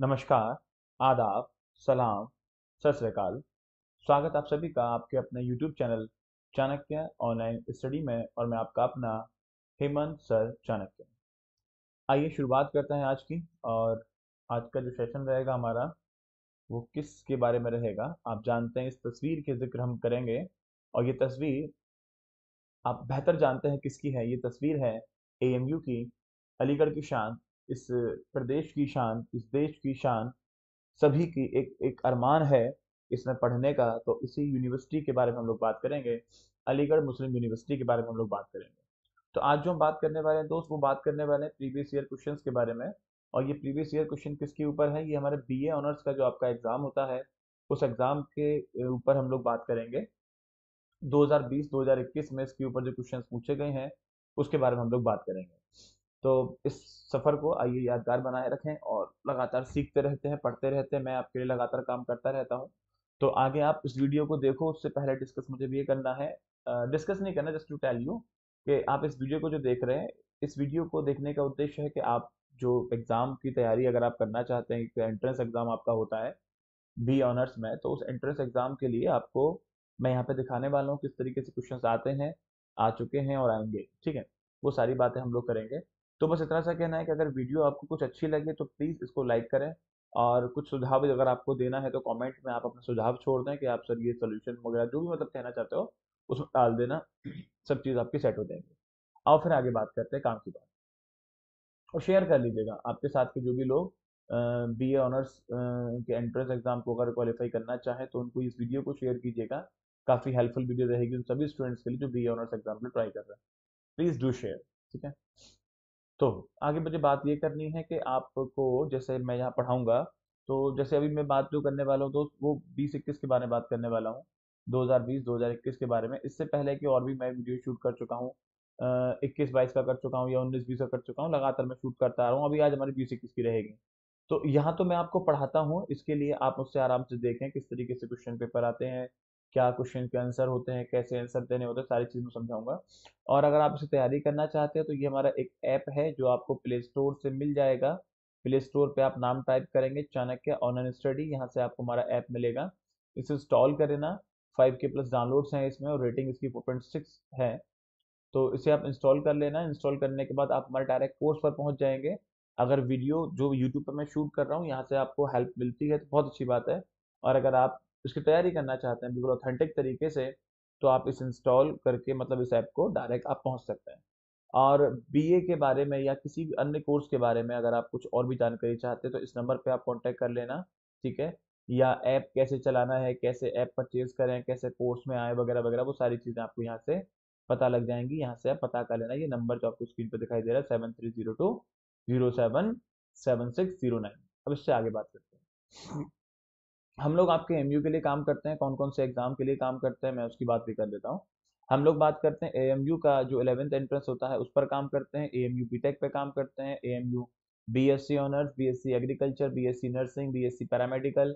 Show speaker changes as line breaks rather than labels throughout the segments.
नमस्कार, आदाब, सलाम, सत श्री अकाल। स्वागत आप सभी का आपके अपने YouTube channel Chanakya online study में और मैं आपका अपना हेमंत सर चाणक्य। आइए शुरुआत करते हैं आज की। और आज का जो सेशन रहेगा हमारा वो किसके बारे में रहेगा आप जानते हैं, इस तस्वीर के जिक्र हम करेंगे। और ये तस्वीर आप बेहतर जानते हैं किसकी है। ये तस्वीर है AMU की, अलीगढ़ की शान, इस प्रदेश की शान, इस देश की शान, सभी की एक एक अरमान है इसमें पढ़ने का। तो इसी यूनिवर्सिटी के बारे में हम लोग बात करेंगे, अलीगढ़ मुस्लिम यूनिवर्सिटी के बारे में हम लोग बात करेंगे। तो आज जो हम बात करने वाले हैं दोस्त, वो बात करने वाले हैं प्रीवियस ईयर क्वेश्चंस के बारे में। और ये प्रीवियस ईयर क्वेश्चन किसके ऊपर है? ये हमारे BA ऑनर्स का जो आपका एग्जाम होता है, उस एग्जाम के ऊपर हम लोग बात करेंगे। 2020-2021 में इसके ऊपर जो क्वेश्चंस पूछे गए हैं उसके बारे में हम लोग बात करेंगे। तो इस सफर को आइए यादगार बनाए रखें और लगातार सीखते रहते हैं, पढ़ते रहते हैं। मैं आपके लिए लगातार काम करता रहता हूँ। तो आगे आप इस वीडियो को देखो, उससे पहले डिस्कस मुझे भी ये करना है, डिस्कस नहीं करना, जस्ट टू टेल यू कि आप इस वीडियो को जो देख रहे हैं, इस वीडियो को देखने का उद्देश्य है कि आप जो एग्जाम की तैयारी अगर आप करना चाहते हैं, कि एंट्रेंस एग्जाम आपका होता है बी ऑनर्स में, तो उस एंट्रेंस एग्जाम के लिए आपको मैं यहाँ पे दिखाने वाला हूँ किस तरीके से क्वेश्चंस आते हैं, आ चुके हैं और आएंगे। ठीक है, वो सारी बातें हम लोग करेंगे। तो बस इतना सा कहना है कि अगर वीडियो आपको कुछ अच्छी लगे तो प्लीज़ इसको लाइक करें। और कुछ सुझाव अगर आपको देना है तो कमेंट में आप अपना सुझाव छोड़ दें कि आप सर ये सोल्यूशन वगैरह जो भी मतलब कहना चाहते हो उसमें डाल देना। सब चीज़ आपकी सेट हो जाएंगी। आओ फिर आगे बात करते हैं काम की बात। और शेयर कर लीजिएगा आपके साथ के जो भी लोग BA ऑनर्स के एंट्रेंस एग्जाम को अगर क्वालिफाई करना चाहें तो उनको इस वीडियो को शेयर कीजिएगा। काफ़ी हेल्पफुल वीडियो रहेगी उन सभी स्टूडेंट्स के लिए जो BA ऑनर्स एग्जाम में ट्राई कर रहे हैं। Please do share. ठीक है, तो आगे मुझे बात ये करनी है कि आपको जैसे मैं यहाँ पढ़ाऊंगा, तो जैसे अभी मैं बात जो करने वाला हूँ दोस्त, वो 20-21 के बारे में बात करने वाला हूँ। 2020-2021 के बारे में। इससे पहले की और भी मैं वीडियो शूट कर चुका हूँ, 21-22 का कर चुका हूँ या 19-20 का कर चुका हूँ। लगातार मैं शूट करता आ रहा हूँ। अभी आज हमारी 20-21 की रहेगी। तो यहाँ तो मैं आपको पढ़ाता हूँ, इसके लिए आप मुझसे आराम से देखें किस तरीके से क्वेश्चन पेपर आते हैं, क्या क्वेश्चन के आंसर होते हैं, कैसे आंसर देने होते हैं, सारी चीज़ मैं समझाऊंगा। और अगर आप इसे तैयारी करना चाहते हैं तो ये हमारा एक ऐप है जो आपको प्ले स्टोर से मिल जाएगा। प्ले स्टोर पे आप नाम टाइप करेंगे चाणक्य ऑनलाइन स्टडी, यहाँ से आपको हमारा ऐप मिलेगा। इसे इंस्टॉल कर लेना। 5K प्लस डाउनलोड्स हैं इसमें और रेटिंग इसकी 4.6 है। तो इसे आप इंस्टॉल कर लेना। इंस्टॉल करने के बाद आप हमारे डायरेक्ट कोर्स पर पहुंच जाएंगे। अगर वीडियो जो यूट्यूब पर मैं शूट कर रहा हूँ यहाँ से आपको हेल्प मिलती है तो बहुत अच्छी बात है। और अगर आप इसकी तैयारी करना चाहते हैं बिल्कुल ऑथेंटिक तरीके से, तो आप इस इंस्टॉल करके मतलब इस ऐप को डायरेक्ट आप पहुंच सकते हैं। और BA के बारे में या किसी भी अन्य कोर्स के बारे में अगर आप कुछ और भी जानकारी चाहते हैं तो इस नंबर पे आप कांटेक्ट कर लेना। ठीक है, या ऐप कैसे चलाना है, कैसे ऐप परचेज करें, कैसे कोर्स में आए, वगैरह वगैरह, वो सारी चीज़ें आपको यहाँ से पता लग जाएंगी। यहाँ से आप पता कर लेना। ये नंबर जो आपको स्क्रीन पे दिखाई दे रहा है 7302077609। अब इससे आगे बात करते हैं। हम लोग आपके MU के लिए काम करते हैं, कौन कौन से एग्जाम के लिए काम करते हैं मैं उसकी बात भी कर देता हूँ। हम लोग बात करते हैं AMU का जो 11th एंट्रेंस होता है उस पर काम करते हैं, AMU BTech पे काम करते हैं, AMU BSc honours, BSc agriculture, BSc nursing, BSc paramedical,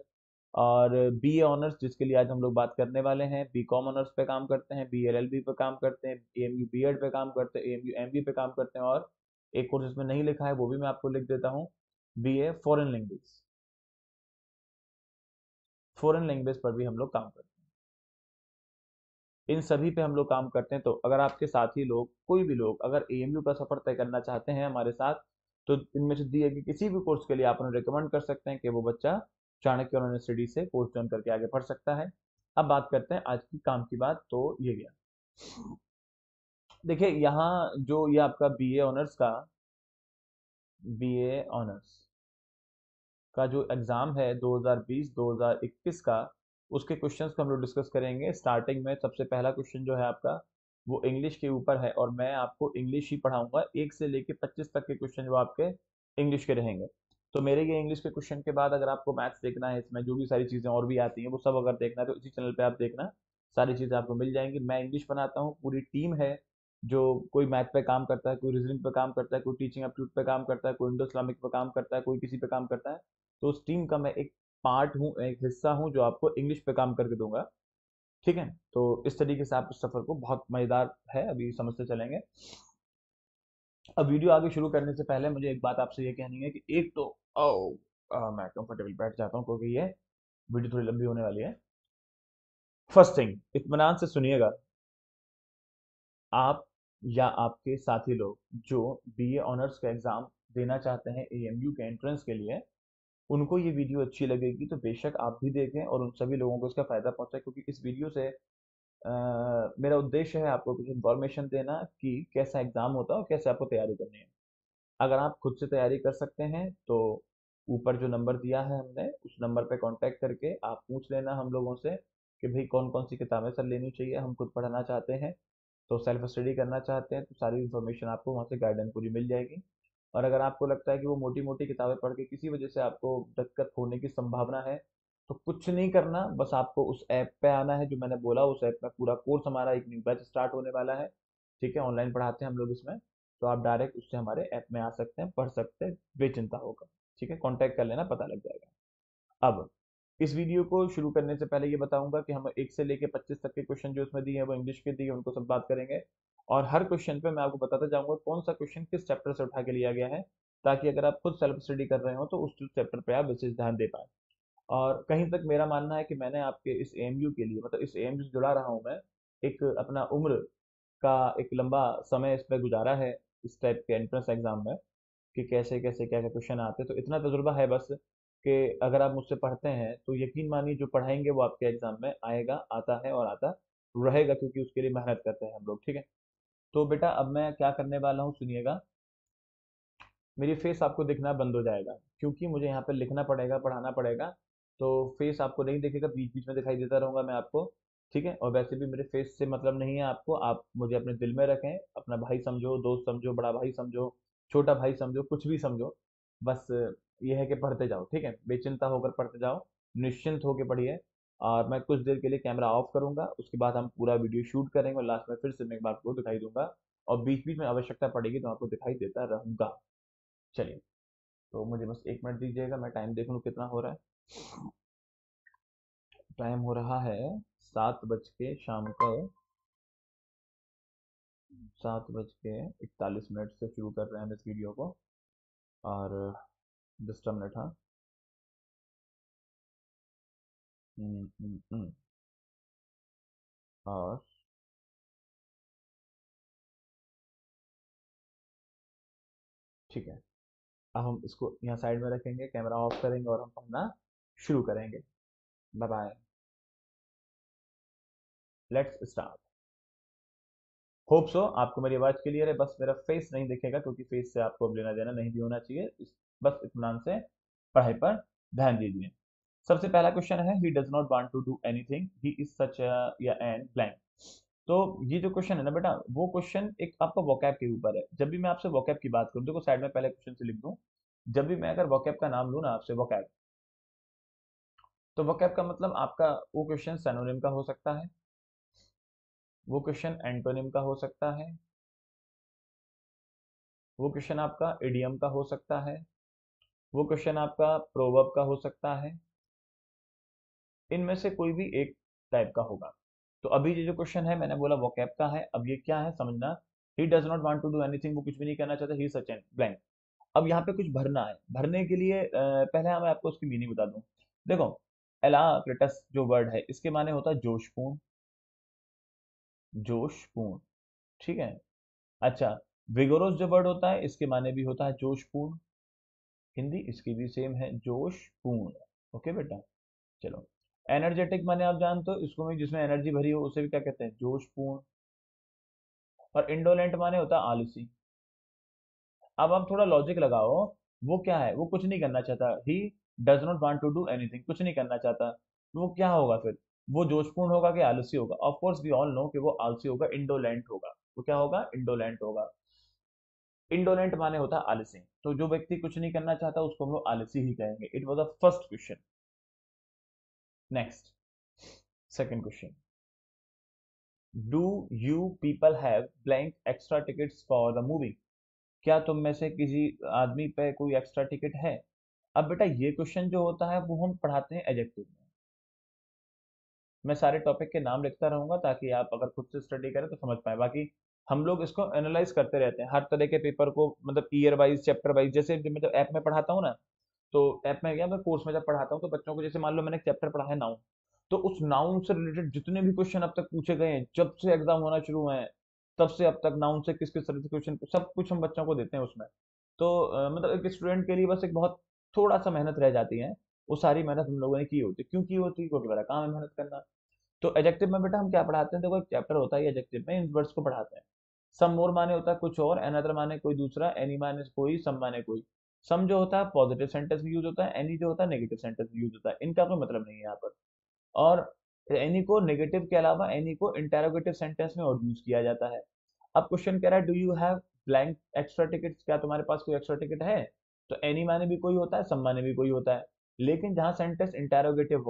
और BA ऑनर्स जिसके लिए आज हम लोग बात करने वाले हैं, BCom ऑनर्स पे काम करते हैं, BLLB पे काम करते हैं, AMU BEd पे काम करते हैं, AMU MBA पे काम करते हैं, और एक कोर्स इसमें नहीं लिखा है वो भी मैं आपको लिख देता हूँ, BA foreign language. Foreign language पर भी हम लोग काम करते हैं। इन सभी पे हम लोग काम करते हैं। तो अगर आपके साथी लोग, कोई भी लोग अगर AMU का सफर तय करना चाहते हैं हमारे साथ, तो इनमें से दिए गए किसी भी कोर्स के लिए आप उन्हें रिकमेंड कर सकते हैं कि वो बच्चा चाणक्य ऑनलाइन स्टडी से कोर्स ज्वाइन करके आगे पढ़ सकता है। अब बात करते हैं आज की काम की बात। तो ये गया, देखिए यहाँ जो ये आपका BA ऑनर्स का जो एग्ज़ाम है 2020-2021 का, उसके क्वेश्चंस को हम लोग डिस्कस करेंगे। स्टार्टिंग में सबसे पहला क्वेश्चन जो है आपका वो इंग्लिश के ऊपर है, और मैं आपको इंग्लिश ही पढ़ाऊंगा। 1 से लेके 25 तक के क्वेश्चन जो आपके इंग्लिश के रहेंगे। तो मेरे ये इंग्लिश के क्वेश्चन के बाद अगर आपको मैथ्स देखना है, इसमें जो भी सारी चीज़ें और भी आती हैं वो सब अगर देखना है तो इसी चैनल पे आप देखना, सारी चीज़ें आपको मिल जाएंगी। मैं इंग्लिश बनाता हूँ, पूरी टीम है जो कोई मैथ पे काम करता है, कोई रीजनिंग पे काम करता है, कोई टीचिंग एप्टीट्यूड पे काम करता है, कोई इंडो इस्लामिक पे काम करता है, कोई किसी पे काम करता है। तो उस टीम का मैं एक पार्ट हूँ, एक हिस्सा हूँ जो आपको इंग्लिश पे काम करके दूंगा। ठीक है, तो इस तरीके से आप इस सफर को, बहुत मजेदार है, अभी समझते चलेंगे। अब वीडियो आगे शुरू करने से पहले मुझे एक बात आपसे ये कहनी है कि एक तो मैं कंफर्टेबल बैठ जाता हूँ क्योंकि ये वीडियो थोड़ी लंबी होने वाली है। फर्स्ट थिंग, इत्मीनान से सुनिएगा। आप या आपके साथी लोग जो बीए ऑनर्स का एग्जाम देना चाहते हैं एएमयू के एंट्रेंस के लिए, उनको ये वीडियो अच्छी लगेगी तो बेशक आप भी देखें और उन सभी लोगों को इसका फायदा पहुंचे, क्योंकि इस वीडियो से मेरा उद्देश्य है आपको कुछ इन्फॉर्मेशन देना कि कैसा एग्जाम होता है और कैसे आपको तैयारी करनी है। अगर आप खुद से तैयारी कर सकते हैं तो ऊपर जो नंबर दिया है हमने उस नंबर पे कांटेक्ट करके आप पूछ लेना हम लोगों से कि भाई कौन कौन सी किताबें सर लेनी चाहिए, हम खुद पढ़ना चाहते हैं तो सेल्फ स्टडी करना चाहते हैं तो सारी इन्फॉर्मेशन आपको वहाँ से गाइडेंस पूरी मिल जाएगी। और अगर आपको लगता है कि वो मोटी मोटी किताबें पढ़ के किसी वजह से आपको दिक्कत होने की संभावना है, तो कुछ नहीं करना, बस आपको उस ऐप पे आना है जो मैंने बोला। उस ऐप में पूरा कोर्स हमारा एक न्यू बैच स्टार्ट होने वाला है, ठीक है, ऑनलाइन पढ़ाते हैं हम लोग इसमें। तो आप डायरेक्ट उससे हमारे ऐप में आ सकते हैं, पढ़ सकते हैं बेचिंता होकर, ठीक है, कांटेक्ट कर लेना, पता लग जाएगा। अब इस वीडियो को शुरू करने से पहले ये बताऊंगा कि हम 1 से लेके 25 तक के क्वेश्चन जो इसमें दिए हैं वो इंग्लिश के दिए हैं, उनको सब बात करेंगे। और हर क्वेश्चन पे मैं आपको बताता जाऊंगा कौन सा क्वेश्चन किस चैप्टर से उठा के लिया गया है, ताकि अगर आप खुद सेल्फ स्टडी कर रहे हो तो उस चैप्टर पे आप विशेष ध्यान दे पाए। और कहीं तक मेरा मानना है कि मैंने आपके इस एएमयू के लिए, मतलब इस एएमयू से जुड़ा रहा हूँ मैं, एक अपना उम्र का एक लंबा समय इस पर गुजारा है इस टाइप के एंट्रेंस एग्जाम में, कि कैसे कैसे क्या क्या क्वेश्चन आते हैं। तो इतना तजुर्बा है बस कि अगर आप मुझसे पढ़ते हैं तो यकीन मानिए जो पढ़ाएंगे वो आपके एग्जाम में आएगा, आता है और आता रहेगा, क्योंकि उसके लिए मेहनत करते हैं हम लोग, ठीक है। तो बेटा अब मैं क्या करने वाला हूँ सुनिएगा। मेरी फेस आपको दिखना बंद हो जाएगा क्योंकि मुझे यहाँ पे लिखना पड़ेगा, पढ़ाना पड़ेगा। तो फेस आपको नहीं दिखेगा, बीच बीच में दिखाई देता रहूंगा मैं आपको, ठीक है। और वैसे भी मेरे फेस से मतलब नहीं है आपको, आप मुझे अपने दिल में रखें, अपना भाई समझो, दोस्त समझो, बड़ा भाई समझो, छोटा भाई समझो, कुछ भी समझो। बस ये है कि पढ़ते जाओ, ठीक है, बेचिंता होकर पढ़ते जाओ, निश्चिंत होकर पढ़िए। और मैं कुछ देर के लिए कैमरा ऑफ करूंगा, उसके बाद हम पूरा वीडियो शूट करेंगे और लास्ट में फिर से मैं एक बार आपको दिखाई दूंगा। और बीच बीच में आवश्यकता पड़ेगी तो आपको दिखाई देता रहूंगा। चलिए, तो मुझे बस 1 मिनट दीजिएगा, मैं टाइम देख लूँ कितना हो रहा है। टाइम हो रहा है 7 बज के शाम का, 7 बज के 41 मिनट से शुरू कर रहे हैं हम इस वीडियो को। और 10 मिनट, हाँ। हम्म, और ठीक है, अब हम इसको यहाँ साइड में रखेंगे, कैमरा ऑफ करेंगे और हम पढ़ना शुरू करेंगे। Bye bye, let's start. Hope so आपको मेरी आवाज़ क्लियर है, बस मेरा फेस नहीं दिखेगा क्योंकि फेस से आपको अब लेना देना नहीं भी होना चाहिए। बस इत्मीनान से पढ़ाई पर ध्यान दीजिए। सबसे पहला क्वेश्चन है, he does not want to do anything, he is such या एन ब्लैंक। तो ये जो क्वेश्चन है ना बेटा, वो क्वेश्चन एक आपका वोकैब के ऊपर है। जब भी मैं आपसे वोकैब की बात करूँ, देखो साइड में पहले क्वेश्चन से लिख दूं, जब भी मैं अगर वोकैब का नाम लूँ ना आपसे, वोकैब, तो वोकैब का मतलब आपका वो क्वेश्चन सिनोनिम का हो सकता है, वो क्वेश्चन एंटोनिम का हो सकता है, वो क्वेश्चन आपका इडियम का हो सकता है, वो क्वेश्चन आपका प्रोवर्ब का हो सकता है। इनमें से कोई भी एक टाइप का होगा। तो अभी ये जो क्वेश्चन है मैंने बोला वोकैब का है, अब ये क्या है समझना। He does not want to do anything, वो कुछ भी नहीं करना चाहता, ही सच एंड ब्लैंक। अब यहाँ पे कुछ भरना है, भरने के लिए पहले मैं आपको उसकी मीनिंग बता दूं। देखो, एलाक्रिटस जो वर्ड है इसके माने होता है जोशपूर्ण, जोशपूर्ण, ठीक है। अच्छा, विगोरस जो वर्ड होता है इसके माने भी होता है जोशपूर्ण, हिंदी इसकी भी सेम है, जोशपूर्ण। ओके बेटा, चलो। एनर्जेटिक माने आप जानते हो, इसको भी जिसमें एनर्जी भरी हो उसे भी क्या कहते हैं, जोशपूर्ण। और इंडोलेंट माने होता है आलसी। अब आप थोड़ा लॉजिक लगाओ, वो क्या है, वो कुछ नहीं करना चाहता, he does not want to do anything, कुछ नहीं करना चाहता, तो वो क्या होगा फिर, वो जोशपूर्ण होगा कि आलसी होगा? Of course we all know कि वो आलसी होगा, इंडोलेंट होगा। वो क्या होगा, इंडोलेंट होगा। इंडोलेंट माने होता है आलसी, तो जो व्यक्ति कुछ नहीं करना चाहता उसको हम लोग आलसी ही कहेंगे। It was the first question. Next, second question, do you people have blank extra tickets for the movie, क्या तुम में से किसी आदमी पे कोई एक्स्ट्रा टिकट है? अब बेटा ये क्वेश्चन जो होता है वो हम पढ़ाते हैं एडजेक्टिव में। मैं सारे टॉपिक के नाम लिखता रहूंगा ताकि आप अगर खुद से स्टडी करें तो समझ पाए। बाकी हम लोग इसको एनालाइज करते रहते हैं हर तरह के पेपर को, मतलब ईयर वाइज, चैप्टर वाइज। जैसे जो मैं तो ऐप में पढ़ाता हूँ ना, तो ऐप में क्या, मैं कोर्स में जब पढ़ाता हूँ तो बच्चों को, जैसे मान लो मैंने एक चैप्टर पढ़ा है नाउन, तो उस नाउन से रिलेटेड जितने भी क्वेश्चन अब तक पूछे गए हैं, जब से एग्जाम होना शुरू हुए हैं तब से अब तक, नाउन से किस किस तरह के क्वेश्चन, सब कुछ हम बच्चों को देते हैं उसमें। तो मतलब एक स्टूडेंट के लिए बस एक बहुत थोड़ा सा मेहनत रह जाती है, वो सारी मेहनत हम लोगों ने की होती है। क्यों की होती है? क्योंकि मेरा काम है मेहनत करना। तो एडजेक्टिव में बेटा हम क्या पढ़ाते हैं, देखो एक चैप्टर होता है एडजेक्टिव में, इन वर्ड्स को पढ़ाते हैं। सम मोर माने होता है कुछ और, एनदर माने कोई दूसरा, एनी माने कोई, सम माने कोई। सम जो होता है पॉजिटिव सेंटेंस में यूज होता है, एनी जो होता है नेगेटिव सेंटेंस में यूज होता है, इनका कोई मतलब नहीं है यहाँ पर। और एनी को नेगेटिव के अलावा एनी को इंटेरोगेटिव सेंटेंस में और यूज किया जाता है। अब क्वेश्चन कह रहा है do you have blank extra ticket, क्या तुम्हारे पास कोई एक्स्ट्रा टिकट है? तो एनी माने भी कोई होता है, सम माने भी कोई होता है। लेकिन जहां सेंटेंस इंटेरोगेटिव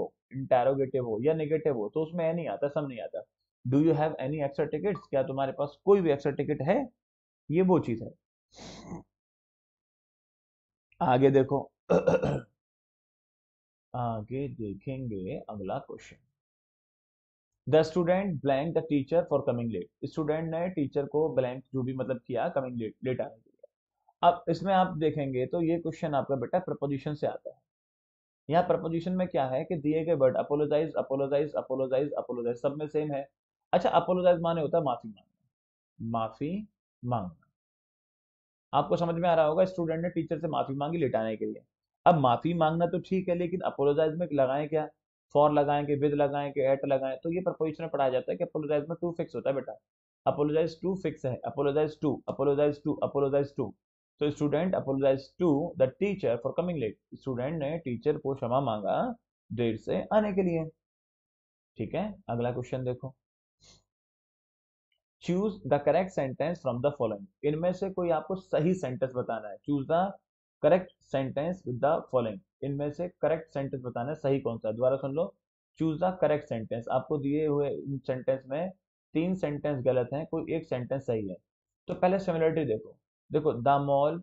हो या नेगेटिव हो, तो उसमें एनी आता, सम नहीं आता। Do you have any extra tickets, क्या तुम्हारे पास कोई भी एक्स्ट्रा टिकट है? ये वो चीज है। आगे देखो। आगे देखेंगे अगला question. The student blank the teacher for coming late, student ने टीचर को ब्लैंक जो भी मतलब किया कमिंग लेट, लेट आने के लिए। अब इसमें आप देखेंगे तो ये क्वेश्चन आपका बेटा प्रपोजिशन से आता है। यहाँ प्रपोजिशन में क्या है कि दिए गए word apologise apologise apologise apologise सब में सेम है। अच्छा, अपोलोजाइज माने होता है माफी मांगना, माफी मांगना। आपको समझ में आ रहा होगा, स्टूडेंट ने टीचर से माफी मांगी लिटाने के लिए। अब माफी मांगना तो ठीक है, लेकिन अपोलोजाइज में लगाएं क्या? फॉर लगाएं कि विद लगाएं कि एट लगाएं? तो ये प्रपोजिशन में पढ़ा जाता है कि अपोलोजाइज में टू फिक्स होता है बेटा। अपोलोजाइज टू फिक्स है, apologise to, apologise to, apologise to. तो student apologise to the teacher for coming late, student ने टीचर को क्षमा मांगा देर से आने के लिए। ठीक है, अगला क्वेश्चन देखो। Choose the correct sentence from the following, इनमें से कोई आपको सही सेंटेंस बताना है। Choose the correct sentence with the following, इनमें से करेक्ट सेंटेंस बताना है, सही कौन सा है। दोबारा सुन लो। चूज द करेक्ट सेंटेंस, आपको दिए हुए सेंटेंस में तीन सेंटेंस गलत हैं, कोई एक सेंटेंस सही है। तो पहले सिमिलरिटी देखो। देखो the mall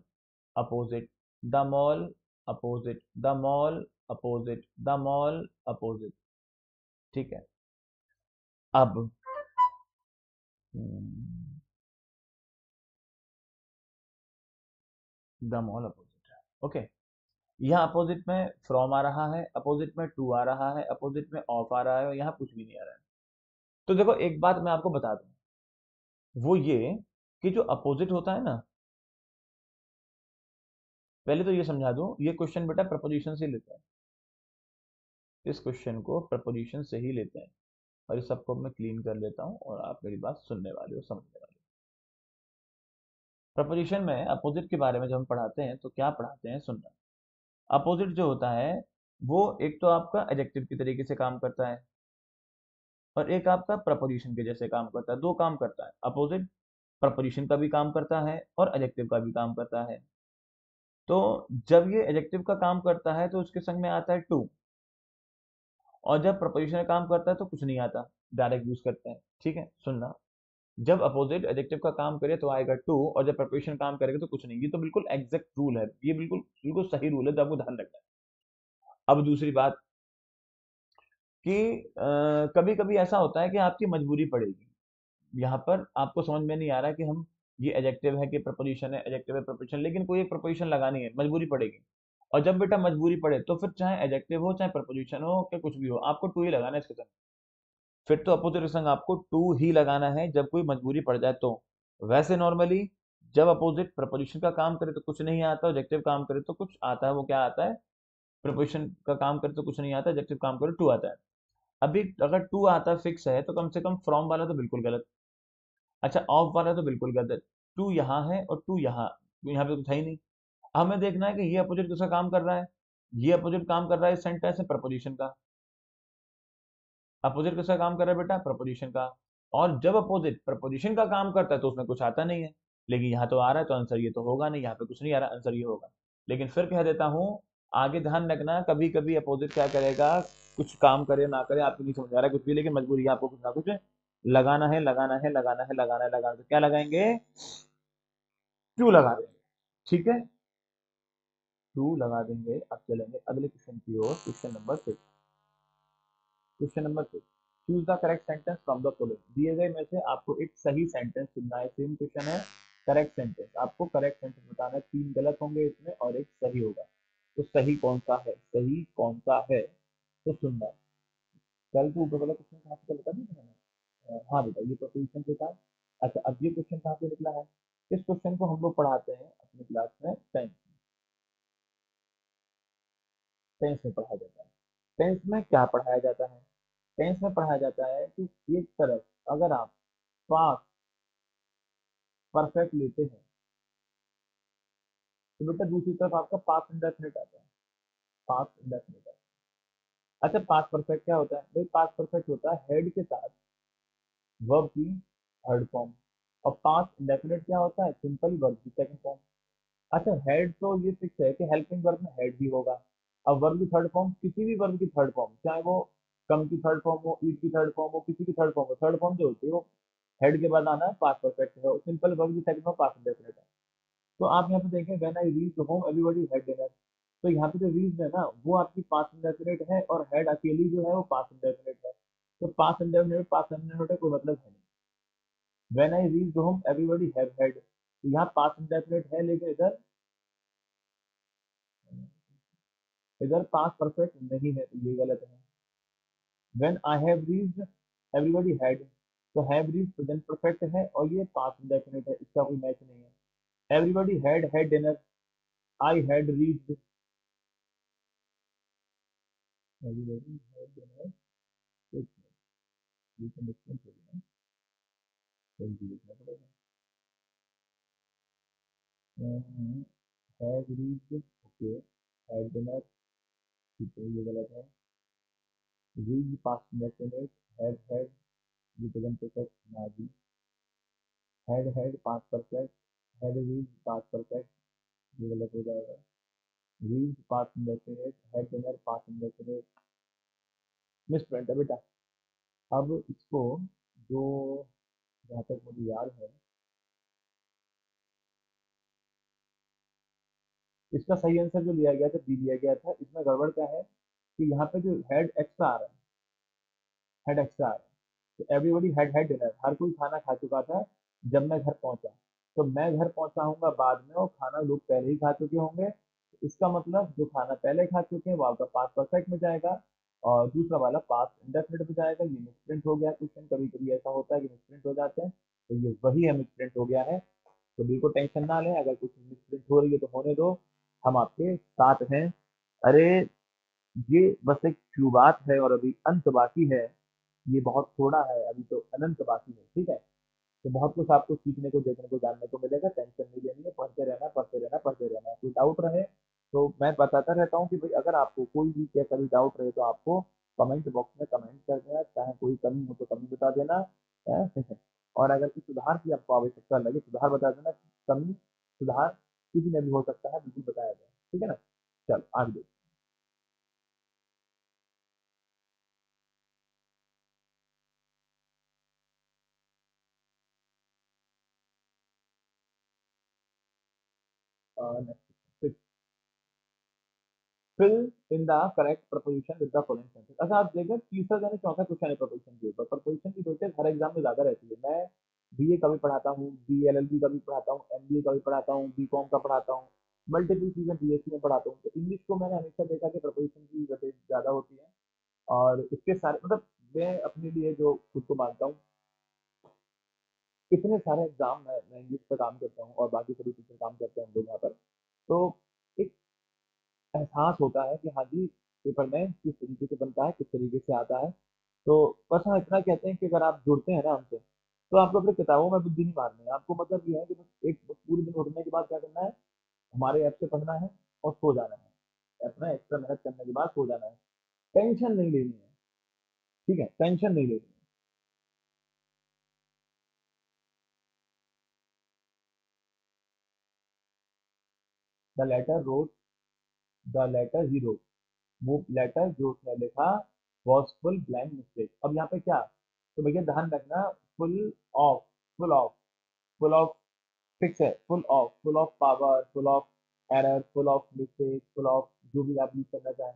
opposite, the mall opposite, the mall opposite, the mall opposite. ठीक है। अब द मॉल अपोजिट है, ओके। यहाँ अपोजिट में फ्रॉम आ रहा है, अपोजिट में टू आ रहा है, अपोजिट में ऑफ आ रहा है, और यहाँ कुछ भी नहीं आ रहा है। तो देखो एक बात मैं आपको बता दूं, वो ये कि जो अपोजिट होता है ना, पहले तो ये समझा दूं, ये क्वेश्चन बेटा प्रपोजिशन से लेते हैं। इस क्वेश्चन को प्रपोजिशन से ही लेते हैं। और इस सबको मैं क्लीन कर लेता हूं, और आप मेरी बात सुनने वाले हो, समझने वाले हो। प्रपोजिशन में अपोजिट के बारे में जब हम पढ़ाते हैं तो क्या पढ़ाते हैं, सुनना। अपोजिट जो होता है वो एक तो आपका एडजेक्टिव की तरीके से काम करता है, और एक आपका प्रपोजिशन के जैसे काम करता है। दो काम करता है अपोजिट, प्रपोजिशन का भी काम करता है और एडजेक्टिव का भी काम करता है। तो जब ये एडजेक्टिव का काम करता है तो उसके संग में आता है टू, और जब प्रपोजिशन का काम करता है तो कुछ नहीं आता, डायरेक्ट यूज करते हैं। ठीक है, सुनना। जब अपोजिट एडजेक्टिव का काम करे तो आएगा टू, और जब प्रपोजिशन काम करेगा तो कुछ नहीं। ये तो बिल्कुल एग्जैक्ट रूल है, ये बिल्कुल बिल्कुल सही रूल है, तो आपको ध्यान रखना है। अब दूसरी बात कि कभी कभी ऐसा होता है कि आपकी मजबूरी पड़ेगी, यहाँ पर आपको समझ में नहीं आ रहा कि हम, ये एडजेक्टिव है कि प्रपोजिशन है, एडजेक्टिव है प्रपोजिशन, लेकिन कोई एक प्रपोजिशन लगानी है, मजबूरी पड़ेगी। और जब बेटा मजबूरी पड़े तो फिर चाहे एडजेक्टिव हो चाहे प्रपोजिशन हो क्या कुछ भी हो, आपको टू ही लगाना है इसके संग। फिर तो अपोजिट संग आपको टू ही लगाना है जब कोई मजबूरी पड़ जाए तो। वैसे नॉर्मली जब अपोजिट प्रपोजिशन का काम करे तो कुछ नहीं आता, एडजेक्टिव काम करे तो कुछ आता है। वो क्या आता है? प्रपोजिशन का काम करे तो कुछ नहीं आता, एडजेक्टिव काम करे टू आता है। अभी अगर टू आता फिक्स है तो कम से कम फ्रॉम वाला तो बिल्कुल गलत। अच्छा, ऑफ वाला तो बिल्कुल गलत। टू यहाँ है और टू यहाँ, यहाँ पे कुछ है ही नहीं। हमें देखना है कि ये अपोजिट किसका काम कर रहा है। ये अपोजिट काम कर रहा है इस सेंटेंस में प्रपोजिशन का। अपोजिट किसका काम कर रहा है बेटा? प्रपोजिशन का। और जब अपोजिट प्रपोजिशन का काम करता है तो उसमें कुछ आता नहीं है, लेकिन यहाँ तो आ रहा है, तो आंसर ये तो होगा नहीं, यहाँ पे कुछ नहीं आ रहा, आंसर ये होगा। लेकिन फिर कह देता हूँ, आगे ध्यान रखना, कभी कभी अपोजिट क्या करेगा, कुछ काम करे ना करे आपको नहीं समझ आ रहा है कुछ भी, लेकिन मजबूरी है, आपको कुछ ना कुछ लगाना है, लगाना है, लगाना है, लगाना है, लगाना है। तो क्या लगाएंगे? टू लगा देंगे। ठीक है, टू लगा देंगे। अब चलेंगे अगले क्वेश्चन की ओर। Question number 6। Question number 6। Choose the correct sentence from the following, दिए गए में से आपको एक सही सेंटेंस चुनना है। सेम क्वेश्चन है, करेक्ट सेंटेंस, आपको करेक्ट सेंटेंस बताना है। तीन गलत होंगे इसमें और एक सही होगा। तो सही कौन सा है, सही कौन सा है, तो सुनना। कल तो ऊपर वाला क्वेश्चन कहाँ से बता नहीं मैंने। हाँ बेटा, ये प्रोपोजिशन के साथ। अच्छा, अब ये क्वेश्चन कहाँ से निकला है? इस क्वेश्चन को हम लोग पढ़ाते हैं अपनी क्लास में टेंथ। टेंथ में पढ़ाया जाता है। टेंथ में क्या पढ़ाया जाता है? टेंथ में पढ़ाया जाता है कि एक तरफ अगर आप पास्ट परफेक्ट लेते हैं, तो बेटा दूसरी तरफ आपका पास्ट इंडेफिनिट आता है। पास्ट इंडेफिनिट आता है। अच्छा, पास्ट परफेक्ट क्या होता है भाई? पास्ट परफेक्ट होता है हेड के साथ वर्ब की थर्ड फॉर्म। और पास्ट इंडेफिनिट क्या होता है? सिंपल वर्ब की सेकंड फॉर्म। अच्छा, हेड तो ये फिक्स है कि हेल्पिंग वर्ब में हेड ही होगा। अब वर्ब की थर्ड फॉर्म, किसी भी वर्ब की थर्ड फॉर्म, चाहे वो कम की थर्ड फॉर्म हो, ईट की थर्ड फॉर्म हो, किसी की थर्ड फॉर्म हो, थर्ड फॉर्म जो होती है वो हेड के बाद आना है, पास्ट परफेक्ट है। सिंपल वर्ब की सेकंड फॉर्म पास्ट इंडेफिनिट है। तो आप यहाँ पे देखें, when I reach home everybody had dinner. तो यहाँ पे जो रीच है ना, वो आपकी पास्ट इंडेफिनिट है, और हेड अकेली जो है वो पास्ट इंडेफिनिट है। तो पास्ट इंडेफिनिट है, कोई मतलब है नहीं। When I reach home everybody have had, तो यहाँ पास्ट इंडेफिनिट है, लेकिन इधर इधर पास्ट परफेक्ट नहीं है, तो ये गलत है। When I have reached everybody had, तो हैव रीच्ड प्रेजेंट परफेक्ट है, और ये पास्ट इंडेफिनिट है, इसका कोई मैच नहीं है। Everybody had had dinner, I had reached, everybody had dinner. एक मिनट, ये तो डिफरेंस हो गया, जल्दी लिखना पड़ेगा। Have reached, okay, had dinner, ठीक है, ये गलत है। रीच्ड पास्ट इंडेफिनिट, हैड ये प्रेजेंट परफेक्ट ना दी। Had past perfect, had reached past perfect, ये गलत हो जाएगा। Read past indefinite, head dinner past indefinite, misprint है बेटा। अब इसको, जो जहाँ तक मुझे याद है, इसका सही आंसर जो लिया गया था, बी लिया गया था। इसमें गड़बड़ क्या है कि यहाँ पे जो हेड एक्स्ट्रा आ रहा है, हेड एक्स्ट्रा आ रहा है। तो एवरीबॉडी हैड हैड डिनर, हर कोई खाना खा चुका था जब मैं घर पहुंचा। तो मैं घर पहुंचा हूँगा बाद में, और खाना लोग पहले ही खा चुके होंगे। तो इसका मतलब जो खाना पहले खा चुके हैं वो आपका पास्ट परफेक्ट में जाएगा, और दूसरा वाला पास्ट इंडेफिनिट में जाएगा। ये मिसप्रिंट हो गया क्वेश्चन, कभी कभी ऐसा होता है कि मिसप्रिंट हो जाते हैं, तो ये वही है, मिसप्रिंट हो गया है। तो बिल्कुल टेंशन ना लें, अगर कुछ मिसप्रिंट हो रही है तो होने दो, हम आपके साथ हैं। अरे, ये बस एक शुरुआत है, और अभी अंत बाकी है। ये बहुत थोड़ा है, अभी तो अनंत बाकी है, ठीक है। तो बहुत कुछ आपको सीखने को, देखने को, जानने को मिलेगा। टेंशन नहीं लेनी है, पढ़ते रहना, पढ़ते रहना, पढ़ते रहना। कोई डाउट रहे तो मैं बताता रहता हूँ कि भाई अगर आपको कोई भी क्या कभी डाउट रहे, तो आपको कमेंट बॉक्स में कमेंट कर देना, चाहे कोई कमी हो तो कमी बता देना है। और अगर कुछ सुधार की आपको आवश्यकता लगे, सुधार बता देना। कमी सुधार किसी में भी हो सकता है, बिल्कुल बताया जाए, ठीक है ना। चलो आगे देखो। Next, fill in the correct preposition with the following sentence. अच्छा, आप देखिए तीसरा यानी चौथा क्वेश्चन है प्रपोजिशन के ऊपर। प्रपोजिशन की वेटेज हर एग्जाम में ज्यादा रहती है। मैं बीए का भी पढ़ाता हूँ, बीएलएलबी का भी पढ़ाता हूँ, एमबीए का भी पढ़ाता हूँ, बीकॉम का पढ़ाता हूँ, मल्टीपल चीजें बीएससी में पढ़ाता हूँ। तो इंग्लिश को मैंने हमेशा देखा कि प्रपोजिशन की वेटेज ज्यादा होती है। और इसके सारे मतलब, मैं अपने लिए जो खुद को मानता हूँ, इतने सारे एग्जाम मैं इंग्लिश पर काम करता हूँ, और बाकी सभी टीचर काम करते हैं हम लोग यहाँ पर। तो एक एहसास होता है कि हाँ जी, पेपर में किस तरीके से बनता है, किस तरीके से आता है। तो बस हाँ, इतना कहते हैं कि अगर आप जुड़ते हैं ना हमसे, तो आपको अपनी किताबों में बुद्धि नहीं मारनी है। आपको मतलब ये है कि बस एक बस पूरे दिन उठने के बाद क्या करना है, हमारे ऐप से पढ़ना है और सो जाना है। अपना एक्स्ट्रा मेहनत करने के बाद सो जाना है। टेंशन नहीं लेनी है, ठीक है, टेंशन नहीं लेनी है। The letter wrote, the letter he wrote, वो लेटर जो उसने लिखा वॉज फुल ब्लैंक मिस्टेक। अब यहाँ पे क्या, तो भैया ध्यान रखना, full of, full of, full of fix है, full of power, full of error, full of mistake, full of जो भी आप यूज करना चाहें।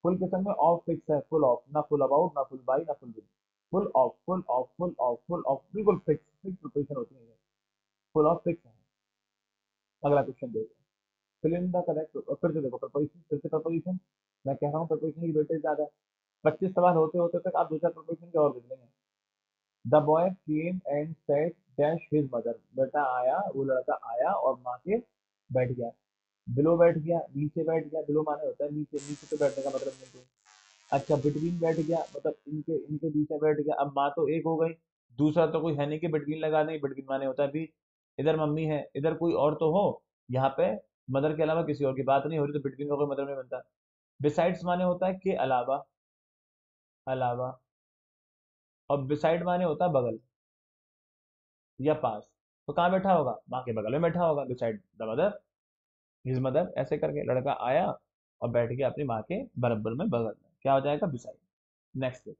फुल के संग में ऑफ फिक्स है, फुल ऑफ, ना फुल अबाउट, ना फुल बाई, ना full with. Full of, full of, full of, full of, बिल्कुल फिक्स, फिक्स प्रिपरेशन होती है। फुल ऑफ फिक्स है। अगला क्वेश्चन देखो। Fill in the correct. फिर से देखो प्रपोजिशन, फिर से प्रपोजिशन। मैं कह रहा हूँ प्रपोजिशन की वेटेज ज्यादा है। 25 सवाल होते होते तक आप 2-4 प्रपोजिशन के और देख लेंगे। The boy came and set dash his mother. बेटा आया, वो लड़का आया और माँ के बैठ गया। बिलो बैठ गया, नीचे बैठ गया। बिलो माने होता है नीचे, नीचे तो बैठने का मतलब नहीं कोई। अच्छा बिटवीन बैठ गया, मतलब इनके इनके बीच में बैठ गया। अब माँ तो एक हो गई, दूसरा तो कोई है नहीं कि बिटवीन लगा दें। बिटवीन माने होता है बीच। इधर मम्मी है, इधर कोई और तो हो। यहाँ पे मदर के अलावा किसी और की बात नहीं हो रही, तो बिटवीन का कोई मतलब नहीं बनता। बिसाइड्स माने होता है के अलावा, अलावा। और बिसाइड माने होता है बगल या पास। तो कहाँ बैठा होगा? माँ के बगल में बैठा होगा, beside the mother, his mother. ऐसे करके लड़का आया और बैठ गया अपनी माँ के बराबर में, बगल में। क्या हो जाएगा? बिसाइड। नेक्स्ट देखो।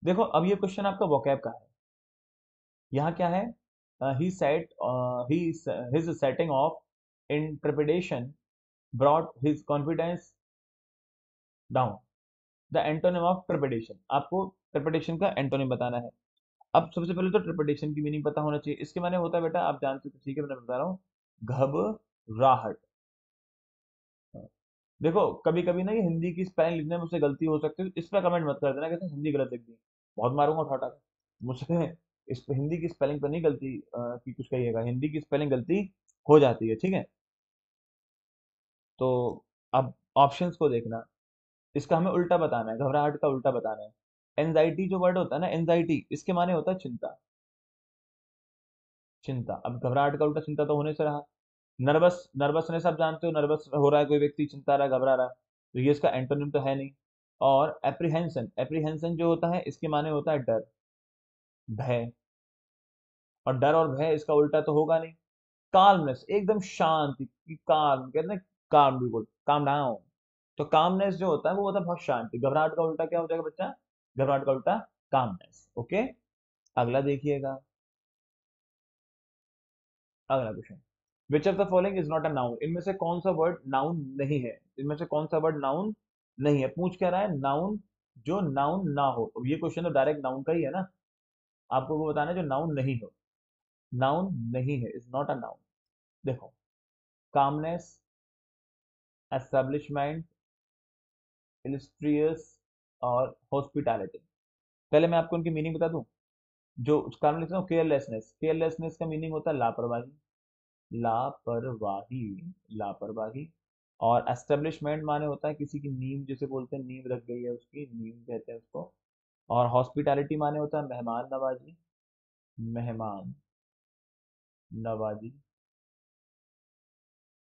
देखो अब ये क्वेश्चन आपका वोकैब का है। यहाँ क्या है? He set he his setting off in trepidation brought his confidence down. The antonym of trepidation, आपको ट्रेपिडेशन का एंटोनिम बताना है। अब सबसे पहले तो ट्रेपिडेशन की मीनिंग पता होना चाहिए। इसके माने होता है बेटा, आप जानते हो तो ठीक है, मैं बता रहा हूँ, घबराहट। देखो कभी कभी ना ये हिंदी की स्पेलिंग लिखने में मुझसे गलती हो सकती है, इस पर कमेंट मत कर देना कि हिंदी गलत लिख दी। बहुत मारूंगा ठोटा का मुझसे। इस पे हिंदी की स्पेलिंग पर नहीं गलती की कुछ कहिएगा, हिंदी की स्पेलिंग गलती हो जाती है, ठीक है। तो अब ऑप्शंस को देखना, इसका हमें उल्टा बताना है, घबराहट का उल्टा बताना है। एंजाइटी जो वर्ड होता है ना, एंजाइटी, इसके माने होता है चिंता। चिंता। अब घबराहट का उल्टा चिंता तो होने से रहा। नर्वस, नर्वसनेस आप जानते हो, नर्वस हो रहा है कोई व्यक्ति, चिंता रहा है, घबरा रहा है, तो ये इसका एंटोनिम तो है नहीं। और एप्रीहेंशन, एप्रीहेंशन जो होता है इसके माने होता है डर, भय। और डर और भय इसका उल्टा तो होगा नहीं। काल्मनेस, एकदम शांति की, काम कहते हैं, काम, बिल्कुल काम डाउन। तो कामनेस जो होता है वो होता है बहुत शांति। घबराहट का उल्टा क्या हो जाएगा बच्चा? घबराहट का उल्टा कामनेस। ओके। अगला देखिएगा, अगला question. Which of the following is not a noun? इनमें से कौन सा वर्ड नाउन नहीं है? इनमें से कौन सा वर्ड नाउन नहीं है? पूछ क्या रहा है? नाउन जो नाउन ना हो। अब ये क्वेश्चन तो डायरेक्ट नाउन का ही है ना, आपको वो बताना है जो नाउन नहीं हो। नाउन नहीं है, इज नॉट अ नाउन। देखो, कामनेस, एस्टेब्लिशमेंट, इलिस्ट्रियस और हॉस्पिटैलिटी। पहले मैं आपको उनकी मीनिंग बता दूं। जो कारण लिखता हूँ, केयरलेसनेस, केयरलेसनेस का मीनिंग होता है लापरवाही, लापरवाही, लापरवाही। और एस्टेब्लिशमेंट माने होता है किसी की नींव, जिसे बोलते हैं नींव रख गई है उसकी, नींव कहते हैं उसको। और हॉस्पिटैलिटी माने होता है मेहमान नवाजी, मेहमान नवाजी।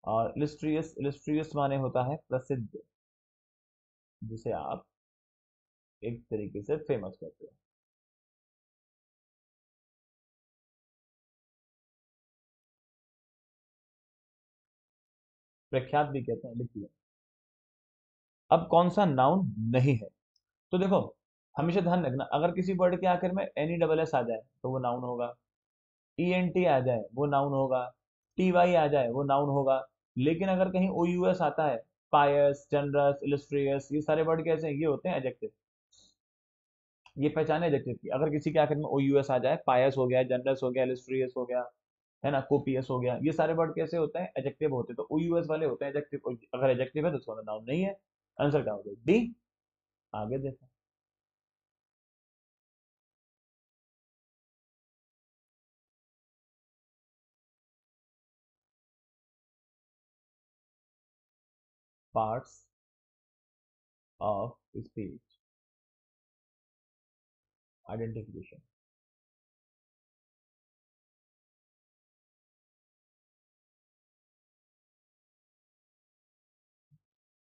और इलिस्ट्रियस, इलिस्ट्रियस माने होता है प्रसिद्ध, जिसे आप एक तरीके से फेमस कहते हो। प्रख्यात भी कहते हैं, लिख लिया। अब कौन सा नाउन नहीं है? तो देखो, हमेशा ध्यान रखना, अगर किसी वर्ड के आखिर में एनी डबल एस आ जाए तो वो नाउन होगा। ई एन टी आ जाए वो नाउन होगा। टी वाई आ जाए वो नाउन होगा। लेकिन अगर कहीं ओ यू एस आता है, पायस, जनरस, इलस्ट्रियस, ये सारे वर्ड कैसे हैं? ये होते हैं एडजेक्टिव। ये पहचान है एडजेक्टिव की। अगर किसी के आखिर में ओ यू एस आ जाए, पायस हो गया, जनरस हो गया, इलस्ट्रियस हो गया, है ना, कोपियस हो गया, ये सारे वर्ड कैसे होते हैं? एडजेक्टिव होते हैं। तो ओ यू एस वाले होते हैं एडजेक्टिव। अगर एडजेक्टिव है तो उसका नाउन नहीं है। आंसर क्या होगा? डी। आगे देखो। Parts of speech, identification.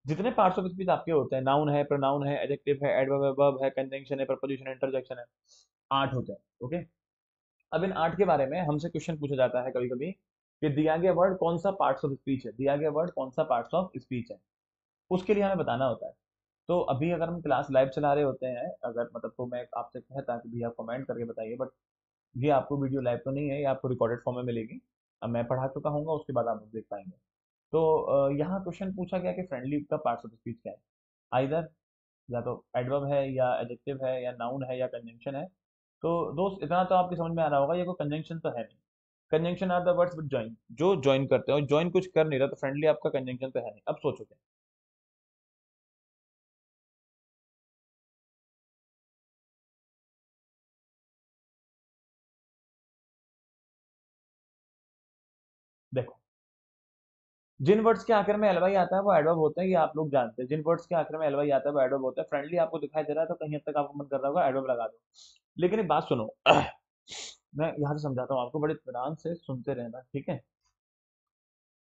जितने पार्ट्स ऑफ स्पीच आपके होते हैं, नाउन है, प्रोनाउन है, एडजेक्टिव है, एडवर्ब, वर्ब है, कंजंक्शन है, प्रपोजिशन है, इंटरजेक्शन है, 8 होते हैं। ओके। अब इन 8 के बारे में हमसे क्वेश्चन पूछा जाता है कभी कभी, कि दिया गया वर्ड कौन सा पार्ट्स ऑफ स्पीच है, दिया गया वर्ड कौन सा पार्ट्स ऑफ स्पीच है, उसके लिए हमें बताना होता है। तो अभी अगर हम क्लास लाइव चला रहे होते हैं, अगर मतलब, तो मैं आपसे कहता कि भैया कमेंट करके बताइए, बट ये आपको वीडियो लाइव तो नहीं है, ये आपको रिकॉर्डेड फॉर्म में मिलेगी। अब मैं पढ़ा चुका हूँ, उसके बाद आप देख पाएंगे। तो यहाँ क्वेश्चन पूछा गया कि फ्रेंडली का पार्ट्स ऑफ स्पीच क्या है। आइदर या तो एडवर्ब है, या एडजेक्टिव है, या नाउन है, या कंजंक्शन है, तो दोस्त इतना तो आपके समझ में आ रहा होगा, ये कोई कंजंक्शन तो है नहीं। Conjunction are the words with join, जो ज्वाइन करते हो, ज्वाइन कुछ कर नहीं रहा तो फ्रेंडली आपका कंजंक्शन तो है नहीं। अब सोचो क्या। देखो, जिन वर्ड्स के आखिर में एलवाई आता है वो एडवर्ब होते हैं, ये आप लोग जानते हैं। जिन वर्ड्स के आखिर में एलवाई आता है वो एडवर्ब होता है। फ्रेंडली आपको दिखाई दे रहा है तो कहीं हद तक आपको मन कर रहा होगा एडवर्ब लगा दो। लेकिन एक बात सुनो, मैं यहाँ से समझाता हूँ आपको, बड़े इत्मीनान से सुनते रहना, ठीक है।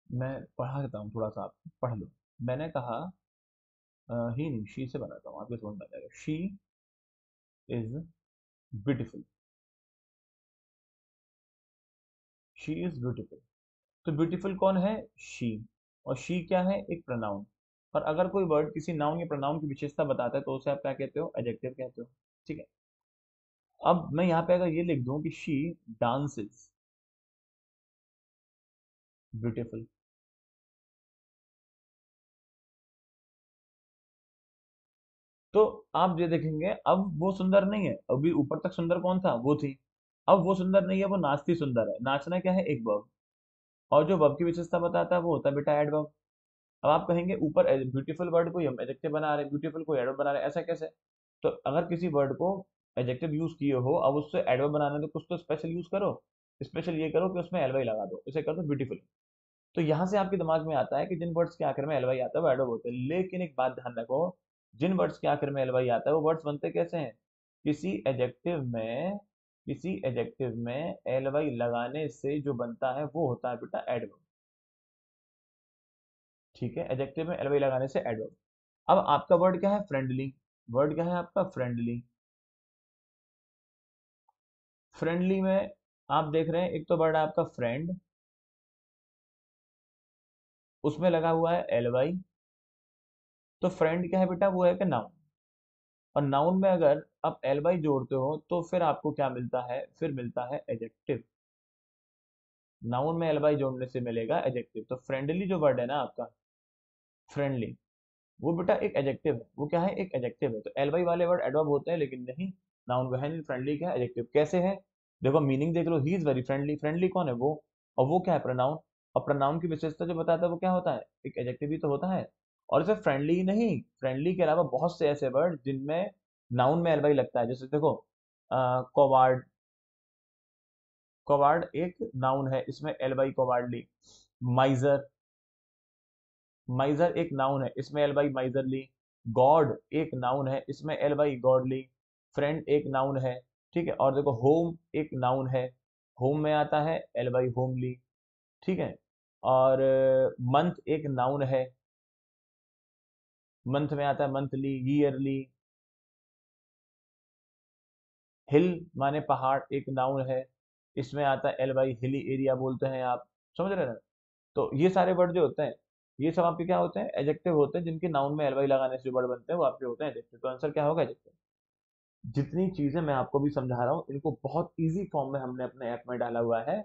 मैं पढ़ा देता हूँ थोड़ा सा, आप पढ़ लो। मैंने कहा ही नहीं, शी से बनाता हूँ, आपको समझ में आ जाएगा। She is beautiful. She is beautiful. तो ब्यूटीफुल कौन है? शी। और शी क्या है? एक प्रोनाउन। और अगर कोई वर्ड किसी नाउन या प्रोनाउन की विशेषता बताता है तो उसे आप क्या कहते हो? एडजेक्टिव कहते हो। ठीक है। अब मैं यहाँ पे अगर ये लिख दूं कि शी डांसेस ब्यूटीफुल, तो आप ये देखेंगे अब वो सुंदर नहीं है। अभी ऊपर तक सुंदर कौन था? वो थी। अब वो सुंदर नहीं है, वो नाचती सुंदर है। नाचना क्या है? एक वर्ब। और जो वर्ब की विशेषता बताता है वो होता है बेटा एडवर्ब। अब आप कहेंगे ऊपर ब्यूटीफुल वर्ड को हम एडजेक्टिव बना रहे हैं, ब्यूटीफुल को एडवर्ब बना रहे हैं, ऐसा कैसे? तो अगर किसी वर्ड को एडजेक्टिव यूज किए हो, अब उससे एडवर्ब बनाना है तो कुछ तो स्पेशल यूज करो। स्पेशल ये करो कि उसमें एलवाई लगा दो, इसे कर दो ब्यूटीफुल। तो यहां से आपके दिमाग में आता है कि जिन वर्ड्स के आखिर में एलवाई आता है वो एडवर्ब होते हैं। लेकिन एक बात ध्यान रखो, जिन वर्ड्स के आखिर में एलवाई आता है वो वर्ड्स बनते कैसे हैं? किसी एडजेक्टिव में, किसी एडजेक्टिव में एलवाई लगाने से जो बनता है वो होता है बेटा एडवर्ब। ठीक है, एडजेक्टिव में एलवाई लगाने से एडवर्ब। अब आपका वर्ड क्या है? फ्रेंडली। वर्ड क्या है आपका? फ्रेंडली। फ्रेंडली में आप देख रहे हैं एक तो वर्ड है आपका फ्रेंड, उसमें लगा हुआ है एलवाई। तो फ्रेंड क्या है बेटा? वो है कि नाउन। और नाउन में अगर आप एलवाई जोड़ते हो तो फिर आपको क्या मिलता है? फिर मिलता है एडजेक्टिव। नाउन में एलवाई जोड़ने से मिलेगा एडजेक्टिव। तो फ्रेंडली जो वर्ड है ना आपका, फ्रेंडली, वो बेटा एक एडजेक्टिव है। वो क्या है? एक एडजेक्टिव है। तो एलवाई वाले वर्ड एडवर्ब होते हैं, लेकिन नहीं, नाउन वह नहीं। फ्रेंडली क्या है? एडजेक्टिव। कैसे है? देखो मीनिंग देख लो, he is very friendly. Friendly कौन है? वो। और वो क्या है? प्रोनाउन। और प्रोनाउन की विशेषता जो बताता है वो क्या होता है? एक एडजेक्टिव ही तो होता है। और सिर्फ फ्रेंडली ही नहीं, फ्रेंडली के अलावा बहुत से ऐसे वर्ड जिनमें नाउन में एलवाई लगता है। जैसे देखो, कोवार्ड। कोवार्ड एक नाउन है, इसमें एलवाई कोवार्डली। माइजर। माइजर एक नाउन है, इसमें एल बाई माइजरली। गॉड एक नाउन है, इसमें एल बाई गॉडली। फ्रेंड एक नाउन है। ठीक है। और देखो, होम एक नाउन है, होम में आता है एल बाई होमली। ठीक है। और मंथ एक नाउन है, मंथ में आता है मंथली, ईयरली। हिल माने पहाड़, एक नाउन है, इसमें आता है एल बाई हिली एरिया बोलते हैं आप। समझ रहे हैं ना? तो ये सारे वर्ड जो होते हैं, ये सब आपके क्या होते हैं? एडजेक्टिव होते हैं, जिनके नाउन में एलवाई लगाने से वर्ड बनते हैं वो आपके होते हैं एडजेक्टिव। तो आंसर क्या होगा? एडजेक्टिव। जितनी चीजें मैं आपको भी समझा रहा हूँ इनको बहुत इजी फॉर्म में हमने अपने ऐप में डाला हुआ है।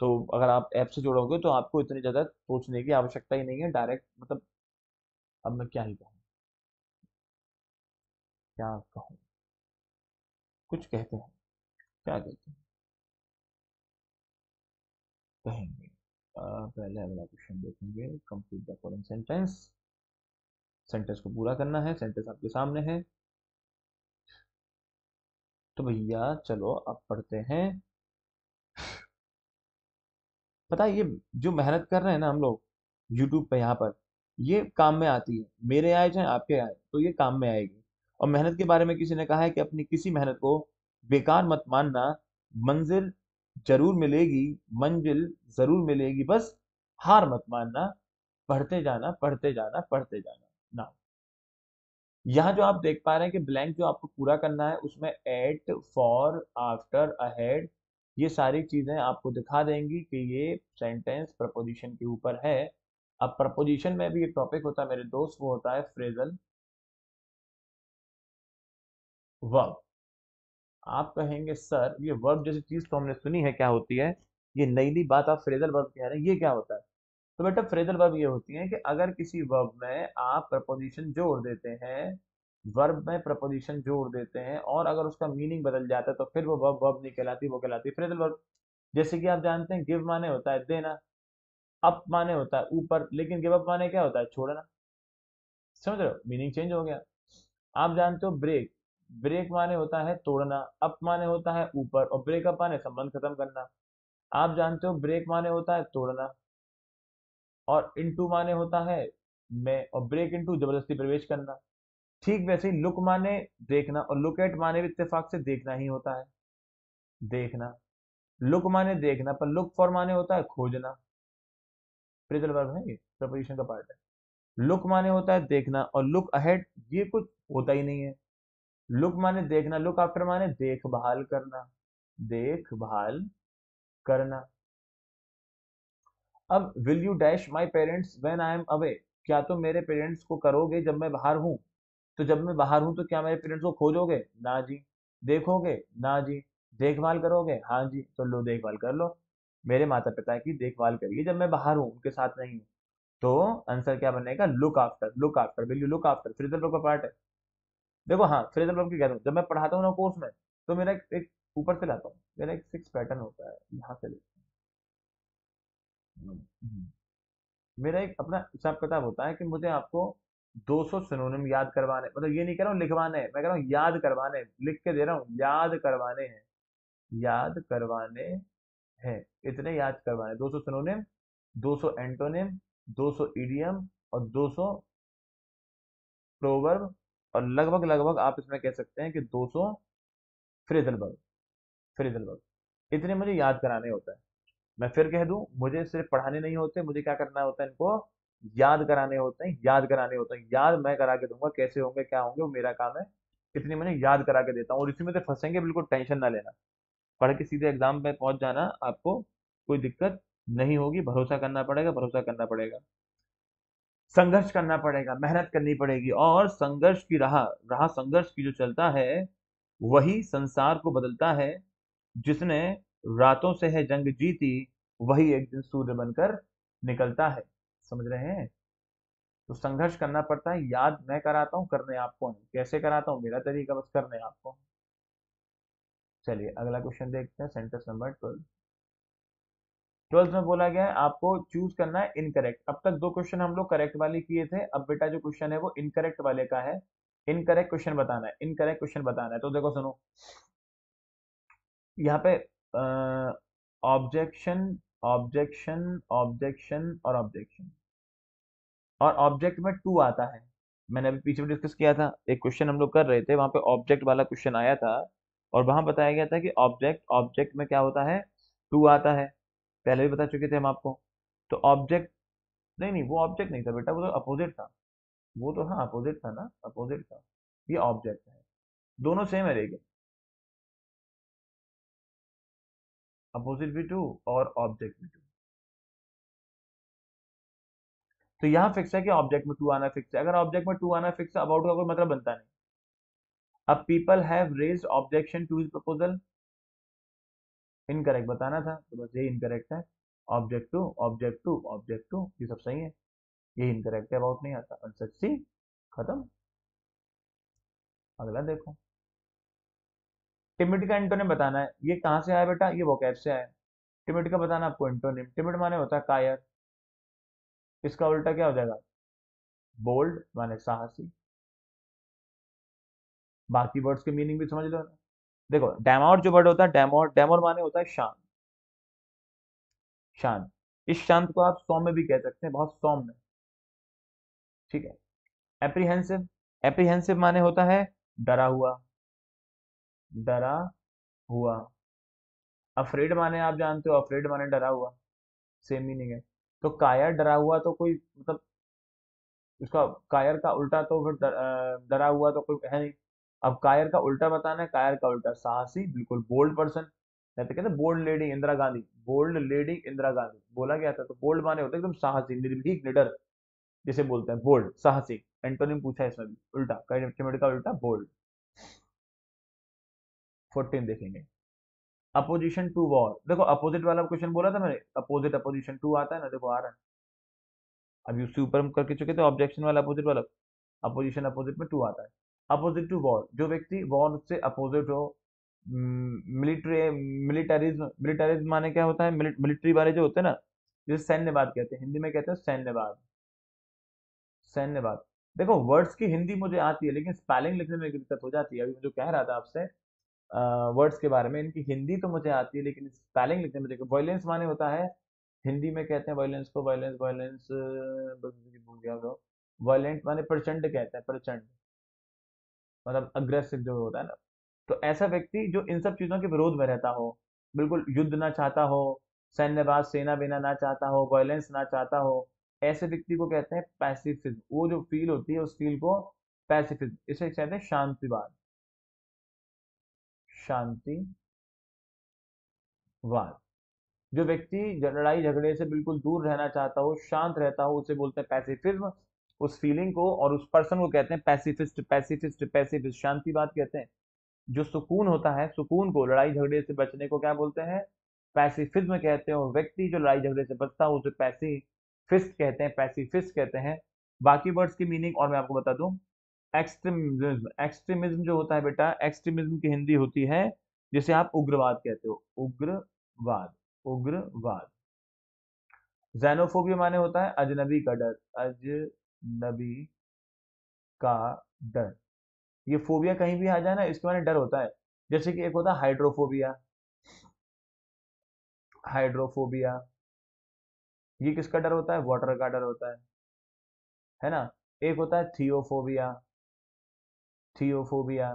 तो अगर आप ऐप से जुड़ोगे तो आपको इतनी ज्यादा सोचने की आवश्यकता ही नहीं है, डायरेक्ट मतलब। अब मैं क्या ही कहूँ, क्या कहूँ, कुछ कहते हैं, क्या कहते हैं, कहेंगे। पहले अगला क्वेश्चन देखेंगे, complete the following sentence. Sentence को पूरा करना है, सेंटेंस आपके सामने है। तो भैया चलो अब पढ़ते हैं। पता है, ये जो मेहनत कर रहे हैं ना हम लोग यूट्यूब पे, यहाँ पर ये काम में आती है। मेरे आए चाहे आपके आए, तो ये काम में आएगी। और मेहनत के बारे में किसी ने कहा है कि अपनी किसी मेहनत को बेकार मत मानना। मंजिल जरूर मिलेगी, मंजिल जरूर मिलेगी, बस हार मत मानना। पढ़ते जाना, पढ़ते जाना, पढ़ते जाना ना। यहाँ जो आप देख पा रहे हैं कि ब्लैंक जो आपको पूरा करना है, उसमें एट, फॉर, आफ्टर, अहेड, ये सारी चीजें आपको दिखा देंगी कि ये सेंटेंस प्रपोजिशन के ऊपर है। अब प्रपोजिशन में भी एक टॉपिक होता है मेरे दोस्त, वो होता है फ्रेजल वर्ब। आप कहेंगे सर ये वर्ब जैसी चीज तो हमने सुनी है, क्या होती है ये नई नई बात आप फ्रेजल वर्ब कह रहे हैं, ये क्या होता है? तो बेटा फ्रेजल वर्ब ये होती है कि अगर किसी वर्ब में आप प्रपोजिशन जोड़ देते हैं, वर्ब में प्रपोजिशन जोड़ देते हैं और अगर उसका मीनिंग बदल जाता है तो फिर वो वर्ब वर्ब नहीं कहलाती, वो कहलाती है फ्रेजल वर्ब। जैसे कि आप जानते हैं गिव माने होता है देना, अप माने होता है ऊपर, लेकिन गिव अप माने क्या होता है, छोड़ना। समझ रहे हो, मीनिंग चेंज हो गया। आप जानते हो ब्रेक, ब्रेक माने होता है तोड़ना, अप माने होता है ऊपर, और ब्रेकअप माने संबंध खत्म करना। आप जानते हो ब्रेक माने होता है तोड़ना, और इनटू माने होता है में, और ब्रेक इनटू जबरदस्ती प्रवेश करना। ठीक वैसे ही लुक माने देखना, और लुक एट माने भी इत्तेफाक से देखना ही होता है, देखना। लुक माने देखना, पर लुक फॉर माने होता है खोजना। फ्रेजल वर्ब है, ये प्रपोजिशन का पार्ट है। लुक माने होता है देखना, और लुक अहेड ये कुछ होता ही नहीं है। लुक माने देखना, लुक आफ्टर माने देखभाल करना, देखभाल करना। अब will you dash my parents when I am away, क्या तुम मेरे पेरेंट्स को करोगे जब मैं बाहर हूँ। तो जब मैं बाहर हूँ तो क्या मेरे पेरेंट्स को खोजोगे, ना जी। देखोगे, ना जी। देखभाल करोगे, हाँ जी, तो लो देखभाल कर लो। मेरे माता पिता की देखभाल करिए जब मैं बाहर हूँ, उनके साथ नहीं हूँ। तो आंसर क्या बनेगा, look after, look after, will you look after phrasal verb का पार्ट है। देखो हाँ, फ्रेजल वर्ब की कहता हूँ, जब मैं पढ़ाता हूँ ना कोर्स में, तो मेरा एक ऊपर से लाता हूँ, मेरा एक फिक्स पैटर्न होता है, यहाँ से मेरा एक अपना हिसाब किताब होता है कि मुझे आपको 200 सिनोनिम याद करवाने, मतलब ये नहीं कह रहा हूँ लिखवाने हैं, मैं कह रहा हूँ याद करवाने, लिख के दे रहा हूँ, याद करवाने हैं, याद करवाने हैं। इतने याद करवाने, 200 सिनोनिम, 200 एंटोनिम, 200 इडियम, और 200 प्रोवर्ब, और लगभग लगभग आप इसमें कह सकते हैं कि 200 फ्रेजल वर्ब, फ्रेजल वर्ब। इतने मुझे याद कराने होता है। मैं फिर कह दूं, मुझे सिर्फ पढ़ाने नहीं होते, मुझे क्या करना होता है, इनको याद कराने होते हैं, याद कराने होते हैं। याद मैं करा के दूंगा, कैसे होंगे क्या होंगे वो मेरा काम है। इतनी मैंने याद करा के देता हूँ, और इसी में से फंसेंगे बिल्कुल टेंशन ना लेना। पढ़ के सीधे एग्जाम में पहुंच जाना, आपको कोई दिक्कत नहीं होगी। भरोसा करना पड़ेगा, भरोसा करना पड़ेगा, संघर्ष करना पड़ेगा, मेहनत करनी पड़ेगी, और संघर्ष की राह, राह संघर्ष की जो चलता है, वही संसार को बदलता है। जिसने रातों से है जंग जीती, वही एक दिन सूर्य बनकर निकलता है। समझ रहे हैं। तो संघर्ष करना पड़ता है, याद मैं कराता हूँ, करने आपको है। कैसे कराता हूँ, मेरा तरीका, बस करने आपको है। चलिए अगला क्वेश्चन देखते हैं, सेंटेंस नंबर 12। 12 में बोला गया है आपको चूज करना है इनकरेक्ट। अब तक दो क्वेश्चन हम लोग करेक्ट वाले किए थे, अब बेटा जो क्वेश्चन है वो इनकरेक्ट वाले का है। इनकरेक्ट क्वेश्चन बताना है, इनकरेक्ट क्वेश्चन बताना है। तो देखो सुनो, यहाँ पे ऑब्जेक्शन, ऑब्जेक्शन, ऑब्जेक्शन और ऑब्जेक्शन, और ऑब्जेक्ट में टू आता है। मैंने अभी पीछे भी डिस्कस किया था, एक क्वेश्चन हम लोग कर रहे थे, वहां पे ऑब्जेक्ट वाला क्वेश्चन आया था, और वहां बताया गया था कि ऑब्जेक्ट, ऑब्जेक्ट में क्या होता है, टू आता है। पहले भी बता चुके थे हम आपको। तो ऑब्जेक्ट, नहीं नहीं वो ऑब्जेक्ट नहीं था बेटा, वो तो अपोजिट था। वो तो हाँ अपोजिट था ना, अपोजिट था। ये ऑब्जेक्ट है, दोनों सेम है लेकिन, अपोजिट भी टू और ऑब्जेक्ट भी टू। तो यहाँ फिक्स है कि ऑब्जेक्ट में टू आना फिक्स है। अगर ऑब्जेक्ट में टू आना फिक्स है, अबाउट का कोई मतलब बनता नहीं। अब people have raised objection to his proposal, incorrect बताना था, तो बस यही इनकरेक्ट है। Object to, object to, object to, ये सब सही है। ये इनकरेक्ट है, अबाउट नहीं आता, आंसर सी, खत्म। अगला देखो, टिमिड का एंटोनिम बताना है। ये कहाँ से आया बेटा, ये वोकैब से आया। टिमिड का बताना आपको एंटोनिम। टिमिड माने होता है कायर, इसका उल्टा क्या हो जाएगा, बोल्ड माने साहसी। बाकी वर्ड्स के मीनिंग भी समझ लो ना। देखो डैमोर जो वर्ड होता है, डैमोर, डैमोर माने होता है शांत, शांत। इस शांत को आप सौम्य भी कह सकते हैं, बहुत सौम्य। ठीक है। एप्रीहेंसिव, एप्रीहेंसिव माने होता है डरा हुआ, डरा हुआ। अफ्रेड माने आप जानते हो, अफ्रेड माने डरा हुआ, सेम मीनिंग है। तो कायर डरा हुआ तो कोई मतलब, उसका कायर का उल्टा तो फिर डरा हुआ तो कोई है नहीं। अब कायर का उल्टा बताना है, कायर का उल्टा साहसी, बिल्कुल बोल्ड पर्सन। कहते कहते bold lady Indira Gandhi, bold lady Indira Gandhi बोला गया था। तो बोल्ड माने होता है एकदम साहसी, निर्भीक, निडर, जिसे बोलते हैं बोल्ड, साहसी। एंटोनिम पूछा है इसमें भी, उल्टा का उल्टा बोल्ड। 14 देखेंगे, अपोजिशन टू वॉर। देखो अपोजिट वाला क्वेश्चन बोला था मैंने, अपोजिट अपोजिशन टू आता है ना, देखो आ रहा है। अभी उससे ऊपर हम करके चुके थे ऑब्जेक्शन वाला, अपोजिट वाला। अपोजिशन अपोजिट में टू आता है। अपोजिट टू वॉर, जो व्यक्ति वॉर से अपोजिट हो। मिलिट्री, मिलिटरिज्म माने क्या होता है, मिलिट्री वाले जो होते हैं ना, जिसे सैन्यवाद कहते हैं, हिंदी में कहते हैं सैन्यवाद। सैन्यवाद। देखो वर्ड्स की हिंदी मुझे आती है, लेकिन स्पेलिंग लिखने में दिक्कत हो जाती है। अभी मैं जो कह रहा था आपसे वर्ड्स के बारे में, इनकी हिंदी तो मुझे आती है, लेकिन स्पेलिंग लिखने में दिक्कत। वायलेंस माने होता है, हिंदी में कहते हैं वायलेंस को, वायलेंस वायलेंस भूल गया वो। वायलेंट माने प्रचंड कहते हैं, प्रचंड मतलब अग्रेसिव जो होता है ना। तो ऐसा व्यक्ति जो इन सब चीजों के विरोध में रहता हो, बिल्कुल युद्ध ना चाहता हो, सैन्यवाद सेना वेना ना चाहता हो, वायलेंस ना चाहता हो, ऐसे व्यक्ति को कहते हैं पैसिफिज्म। वो जो फील होती है उस फील को पैसिफिज्म, इसे कहते हैं शांतिवाद। शांतिवाद। जो व्यक्ति लड़ाई झगड़े से बिल्कुल दूर रहना चाहता हो, शांत रहता हो, उसे बोलते हैं पैसिफिज्म। उस फीलिंग को और उस पर्सन को कहते हैं पैसिफिस्ट, पैसिफिस्ट, पैसिफिस्ट, शांतिवाद कहते हैं। जो सुकून होता है, सुकून को, लड़ाई झगड़े से बचने को क्या बोलते हैं, पैसिफिज्म कहते हैं। और व्यक्ति जो लड़ाई झगड़े से बचता है उसे पैसिफिस्ट कहते हैं, पैसिफिस्ट कहते हैं। बाकी वर्ड्स की मीनिंग और मैं आपको बता दूं। एक्सट्रीमिज्म, एक्सट्रीमिज्म जो होता है बेटा, एक्सट्रीमिज्म की हिंदी होती है जिसे आप उग्रवाद कहते हो, उग्रवाद, उग्रवाद। xenophobia माने होता है अजनबी का डर, अजनबी का डर। ये फोबिया कहीं भी आ जाए ना, इसके माने डर होता है। जैसे कि एक होता है हाइड्रोफोबिया, हाइड्रोफोबिया, ये किसका डर होता है, वाटर का डर होता है ना। एक होता है थियोफोबिया, थियोफोबिया,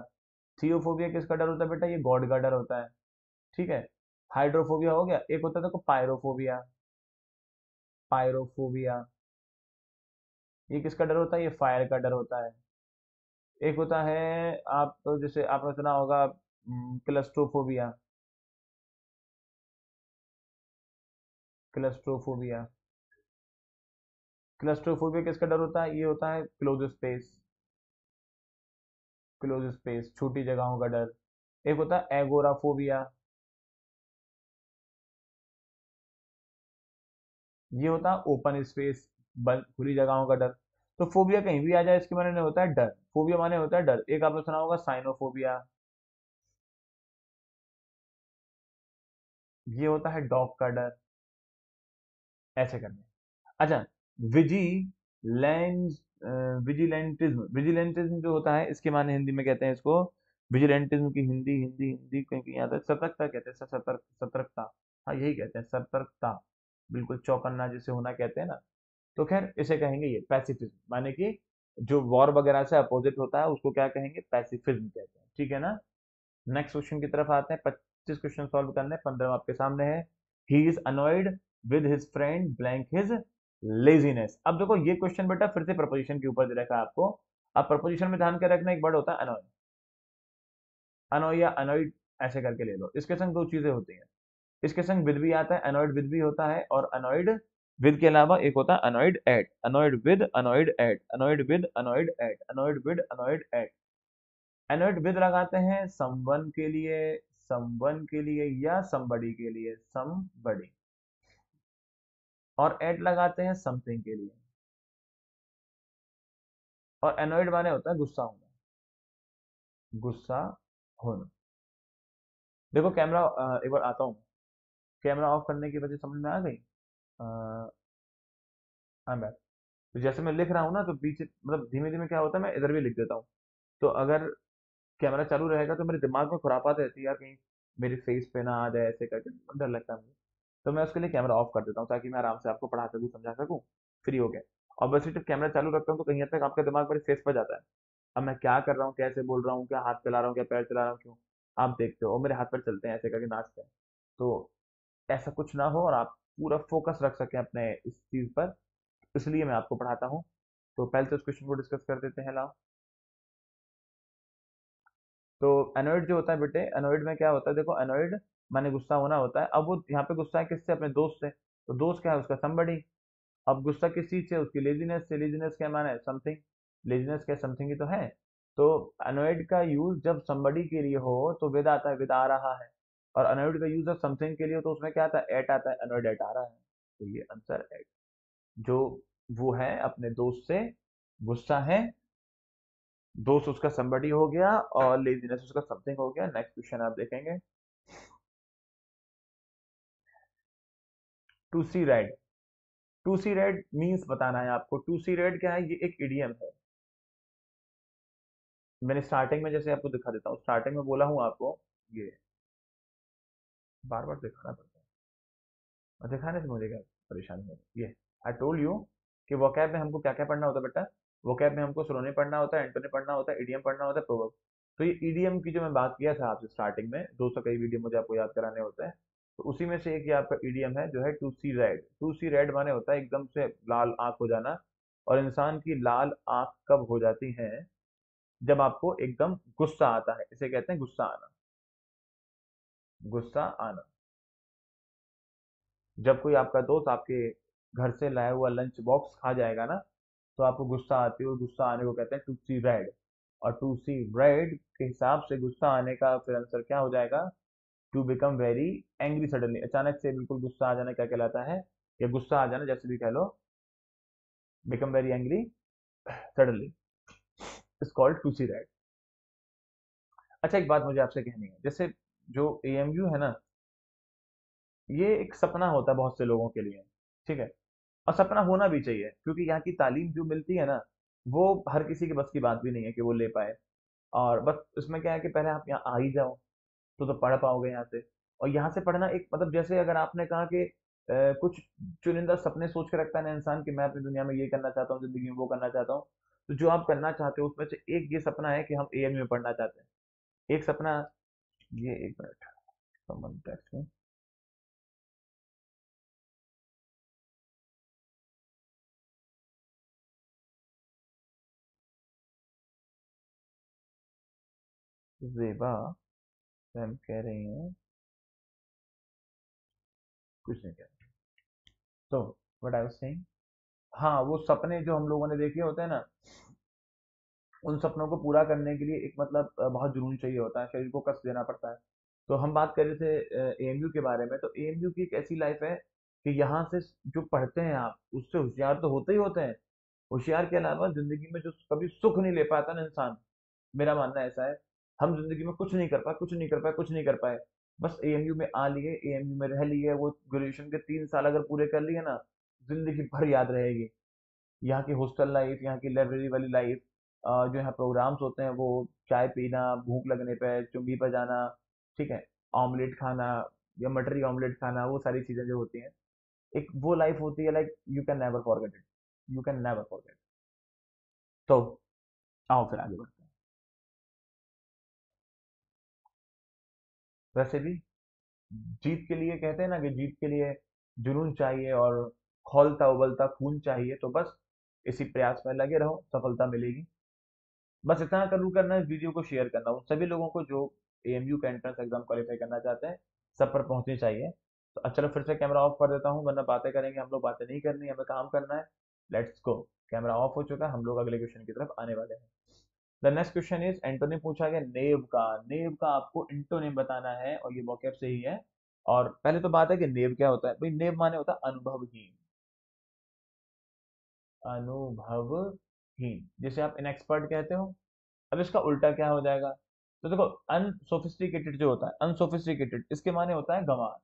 थियोफोबिया किसका डर होता है बेटा, ये गॉड का डर होता है। ठीक है, हाइड्रोफोबिया हो गया। एक होता है देखो पायरोफोबिया, पायरोफोबिया, ये किसका डर होता है, ये फायर का डर होता है। एक होता है, आप जैसे आपने सुना होगा क्लस्ट्रोफोबिया, क्लस्ट्रोफोबिया, क्लस्ट्रोफोबिया किसका डर होता है, ये होता है क्लोज स्पेस, क्लोज स्पेस, छोटी जगहों का डर। एक होता है एगोराफोबिया, ये होता है ओपन स्पेस, बंद खुली जगहों का डर। तो फोबिया कहीं भी आ जाए इसके माने होता है डर। फोबिया माने होता है डर। एक आपने सुना होगा साइनोफोबिया, ये होता है डॉग का डर। ऐसे करने। अच्छा, विजिलेंस, विजिलेंटिज्म, विजिलेंटिज्म जो होता है इसके माने हिंदी में कहते हैं इसको, विजिलेंटिज्म की हिंदी, हिंदी कहीं कहीं आता है सतर्कता कहते हैं, सतर्क, सतर्कता। हाँ यही कहते हैं सतर्कता, बिल्कुल चौकन्ना जिसे होना कहते हैं ना। तो खैर इसे कहेंगे ये पैसिफिज्म, माने कि जो वॉर वगैरह से अपोजिट होता है उसको क्या कहेंगे, पैसिफिज्म कहते हैं। ठीक है ना। नेक्स्ट क्वेश्चन की तरफ आते हैं। 25 क्वेश्चन सॉल्व करने हैं, 15 आपके सामने है। He is annoyed with his friend blank his laziness. अब देखो ये क्वेश्चन बेटा फिर से प्रपोजिशन के ऊपर दे रखा है आपको। अब प्रपोजिशन में ध्यान के रखना, एक वर्ड होता है अनॉय, अनॉय या अनॉयड, ऐसे करके ले लो। इसके संग दो चीजें होती हैं, इसके संग विद भी आता है, अनॉयड विद भी होता है, और अनॉयड विद के अलावा एक होता है annoyed at, annoyed with, annoyed at, annoyed with, annoyed at, annoyed with, annoyed at. Annoyed with लगाते हैं समवन के लिए, समवन के लिए या समबडी के लिए, समबडी। और एट लगाते हैं समथिंग के लिए। और एनोइड माने होता है गुस्सा होना, गुस्सा होना। देखो कैमरा, एक बार आता हूँ, कैमरा ऑफ करने की वजह समझ में आ गई। I am back. तो जैसे मैं लिख रहा हूँ ना, तो पीछे मतलब धीमे धीमे क्या होता है, मैं इधर भी लिख देता हूँ। तो अगर कैमरा चालू रहेगा तो मेरे दिमाग में खुरापात रहती है यार, कहीं मेरे फेस पे ना आ जाए, ऐसे करके डर लगता है मुझे। तो मैं उसके लिए कैमरा ऑफ कर देता हूँ, ताकि मैं आराम से आपको पढ़ा सकूँ, समझा सकूँ, फ्री हो गया। और वैसे जब कैमरा चालू रखता हूँ तो कहीं हद तक आपका दिमाग मेरे फेस पर जाता है। अब मैं क्या कर रहा हूँ, कैसे बोल रहा हूँ, क्या हाथ चला रहा हूँ, क्या पैर चला रहा हूँ, क्यों, आप देखते हो और मेरे हाथ पैर चलते हैं, ऐसे करके नाचते हैं। तो ऐसा कुछ ना हो और आप पूरा फोकस रख सकें अपने इस चीज पर, इसलिए मैं आपको पढ़ाता हूँ। तो पहले तो इस क्वेश्चन को डिस्कस कर देते हैं, लाओ। तो एनोइड जो होता है बेटे, एनोइड में क्या होता है, देखो एनोइड माने गुस्सा होना होता है। अब वो यहाँ पे गुस्सा है किससे, अपने दोस्त से। तो दोस्त क्या है, उसका समबडी। अब गुस्सा किस चीज से, उसकी लेजीनेस से। लेजीनेस क्या माना है, समथिंग। लेजीनेस क्या, समथिंग ही तो है। तो अनॉयड का यूज जब somebody के लिए हो तो विद आता है, विद आ रहा है। और अनॉयड का यूज जब समथिंग के लिए हो तो उसमें क्या आता है, एट आता है, अनॉयड एट आ रहा है। तो ये आंसर एट, जो वो है अपने दोस्त से गुस्सा है, दोस्त उसका somebody हो गया और लेजीनेस उसका something हो गया। नेक्स्ट क्वेश्चन आप देखेंगे, to see red. To see red means बताना है आपको। टू सी रेड क्या है? ये एक इडियम है। मैंने स्टार्टिंग में जैसे आपको दिखा देता हूँ, स्टार्टिंग में बोला हूँ आपको, ये बार बार दिखाना पड़ता है और दिखाने से मुझे क्या परेशानी है। ये आई टोल्ड यू कि वोकैब में हमको क्या क्या पढ़ना होता है बेटा। वोकैब में हमको सिनोनिम पढ़ना होता है, एंटोनिम पढ़ना होता है, इडियम पढ़ना होता है, प्रोवर्ब। तो ये ईडीएम की जो मैं बात किया था आपसे स्टार्टिंग में, 200 कई वीडियो मुझे आपको याद कराने होते हैं, तो उसी में से एक ये आपका ईडीएम है जो है to see red. To see red माने होता है एकदम से लाल आंख हो जाना। और इंसान की लाल आंख कब हो जाती है? जब आपको एकदम गुस्सा आता है, इसे कहते हैं गुस्सा आना। गुस्सा आना। जब कोई आपका दोस्त आपके घर से लाया हुआ लंच बॉक्स खा जाएगा ना, तो आपको गुस्सा आती है, और गुस्सा आने को कहते हैं टू सी रेड। और टू सी रेड के हिसाब से गुस्सा आने का फिर आंसर क्या हो जाएगा? To become very angry suddenly, अचानक से बिल्कुल गुस्सा आ जाना क्या कहलाता है? या गुस्सा आ जाना जैसे भी कह लो, become very angry suddenly is called to see red. अच्छा, एक बात मुझे आपसे कहनी है, जैसे जो एएमयू है ना, ये एक सपना होता है बहुत से लोगों के लिए, ठीक है? और सपना होना भी चाहिए, क्योंकि यहाँ की तालीम जो मिलती है ना, वो हर किसी के बस की बात भी नहीं है कि वो ले पाए। और बस इसमें क्या है कि पहले आप यहाँ आ ही जाओ, तो पढ़ पाओगे यहाँ से। और यहाँ से पढ़ना एक मतलब, जैसे अगर आपने कहा कि कुछ चुनिंदा सपने सोच के रखता है ना इंसान कि मैं अपनी दुनिया में ये करना चाहता हूँ, जिंदगी में वो करना चाहता हूँ, तो जो आप करना चाहते हो उसमें से एक ये सपना है कि हम एएमयू में पढ़ना चाहते हैं। एक सपना, ये एक मिनट, समवन टेक्स्ट में, जेबा मैम कह रही हैं, कुछ नहीं कह रही। तो व्हाट आई वाज सेइंग, हाँ, वो सपने जो हम लोगों ने देखे होते हैं ना, उन सपनों को पूरा करने के लिए एक मतलब बहुत जुनून चाहिए होता है, शरीर को कष्ट देना पड़ता है। तो हम बात कर रहे थे एएमयू के बारे में। तो एएमयू की एक ऐसी लाइफ है कि यहाँ से जो पढ़ते हैं आप, उससे होशियार तो होते ही होते हैं। होशियार के अलावा जिंदगी में जो कभी सुख नहीं ले पाता ना इंसान, मेरा मानना ऐसा है, हम जिंदगी में कुछ नहीं कर पाए, कुछ नहीं कर पाए, कुछ नहीं कर पाए। बस एएमयू में आ लिए, एएमयू में रह लिए, वो ग्रेजुएशन के 3 साल अगर पूरे कर लिए ना, जिंदगी भर याद रहेगी। यहाँ की हॉस्टल लाइफ, यहाँ की लाइब्रेरी वाली लाइफ, जो यहाँ प्रोग्राम्स होते हैं, वो चाय पीना, भूख लगने पे चुंगी पर जाना, ठीक है, ऑमलेट खाना या मटरी ऑमलेट खाना, वो सारी चीजें जो होती हैं, एक वो लाइफ होती है, like you can never forget it. You can never forget. तो आओ फिर आगे बढ़ते हैं। वैसे भी जीत के लिए कहते हैं ना कि जीत के लिए जुनून चाहिए और खौलता उबलता खून चाहिए। तो बस इसी प्रयास में लगे रहो, सफलता मिलेगी। बस इतना जरूर करना है, इस वीडियो को शेयर करना उन सभी लोगों को जो एएमयू का एंट्रेंस एग्जाम क्वालिफाई करना चाहते हैं, सब पर पहुंचनी चाहिए। तो चलो फिर से कैमरा ऑफ कर देता हूँ, वरना बातें करेंगे हम लोग, बातें नहीं करनी, हमें काम करना है। Let's go. कैमरा ऑफ हो चुका है, हम लोग अगले क्वेश्चन की तरफ आने वाले हैं। The next question is, antonym पूछा गया नेव का। नेव का आपको इंटोनिम बताना है, और ये वोकैब से ही है। और पहले तो बात है कि नेव क्या होता है भाई। नेव माने होता है अनुभवहीन। अनुभवहीन, जिसे आप इनएक्सपर्ट कहते हो। अब इसका उल्टा क्या हो जाएगा? तो देखो, अनसोफिस्टिकेटेड जो होता है, अनसोफिस्टिकेटेड, इसके माने होता है गंवार।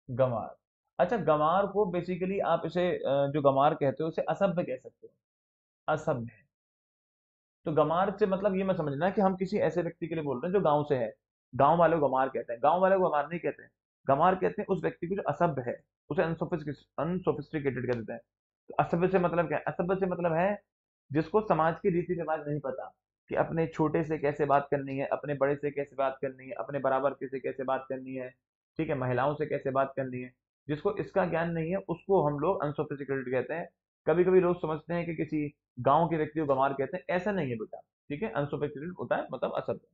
गंवार। अच्छा, गंवार को बेसिकली आप इसे जो गंवार कहते हो, उसे असभ्य कह सकते हो। असभ्य। तो गंवार से मतलब ये मत समझना कि हम किसी ऐसे व्यक्ति के लिए बोल रहे हैं जो गांव से है। गांव वाले को गंवार कहते हैं, गांव वाले को गंवार नहीं कहते हैं। गंवार कहते हैं उस व्यक्ति को जो असभ्य है, उसे अनसोफिस्टिकेटेड कह देते हैं। तो असभ्य से मतलब क्या है? असभ्य से मतलब है जिसको समाज के रीति रिवाज नहीं पता, कि अपने छोटे से कैसे बात करनी है, अपने बड़े से कैसे बात करनी है, अपने बराबर के से कैसे बात करनी है, ठीक है, महिलाओं से कैसे बात करनी है। जिसको इसका ज्ञान नहीं है, उसको हम लोग अनसोफिस्टिकेटेड कहते हैं। कभी कभी लोग समझते हैं कि किसी गांव के व्यक्ति को गंवार कहते हैं, ऐसा नहीं है बेटा। ठीक है, अनसोफिस्टिकेटेड होता है मतलब असभ्य।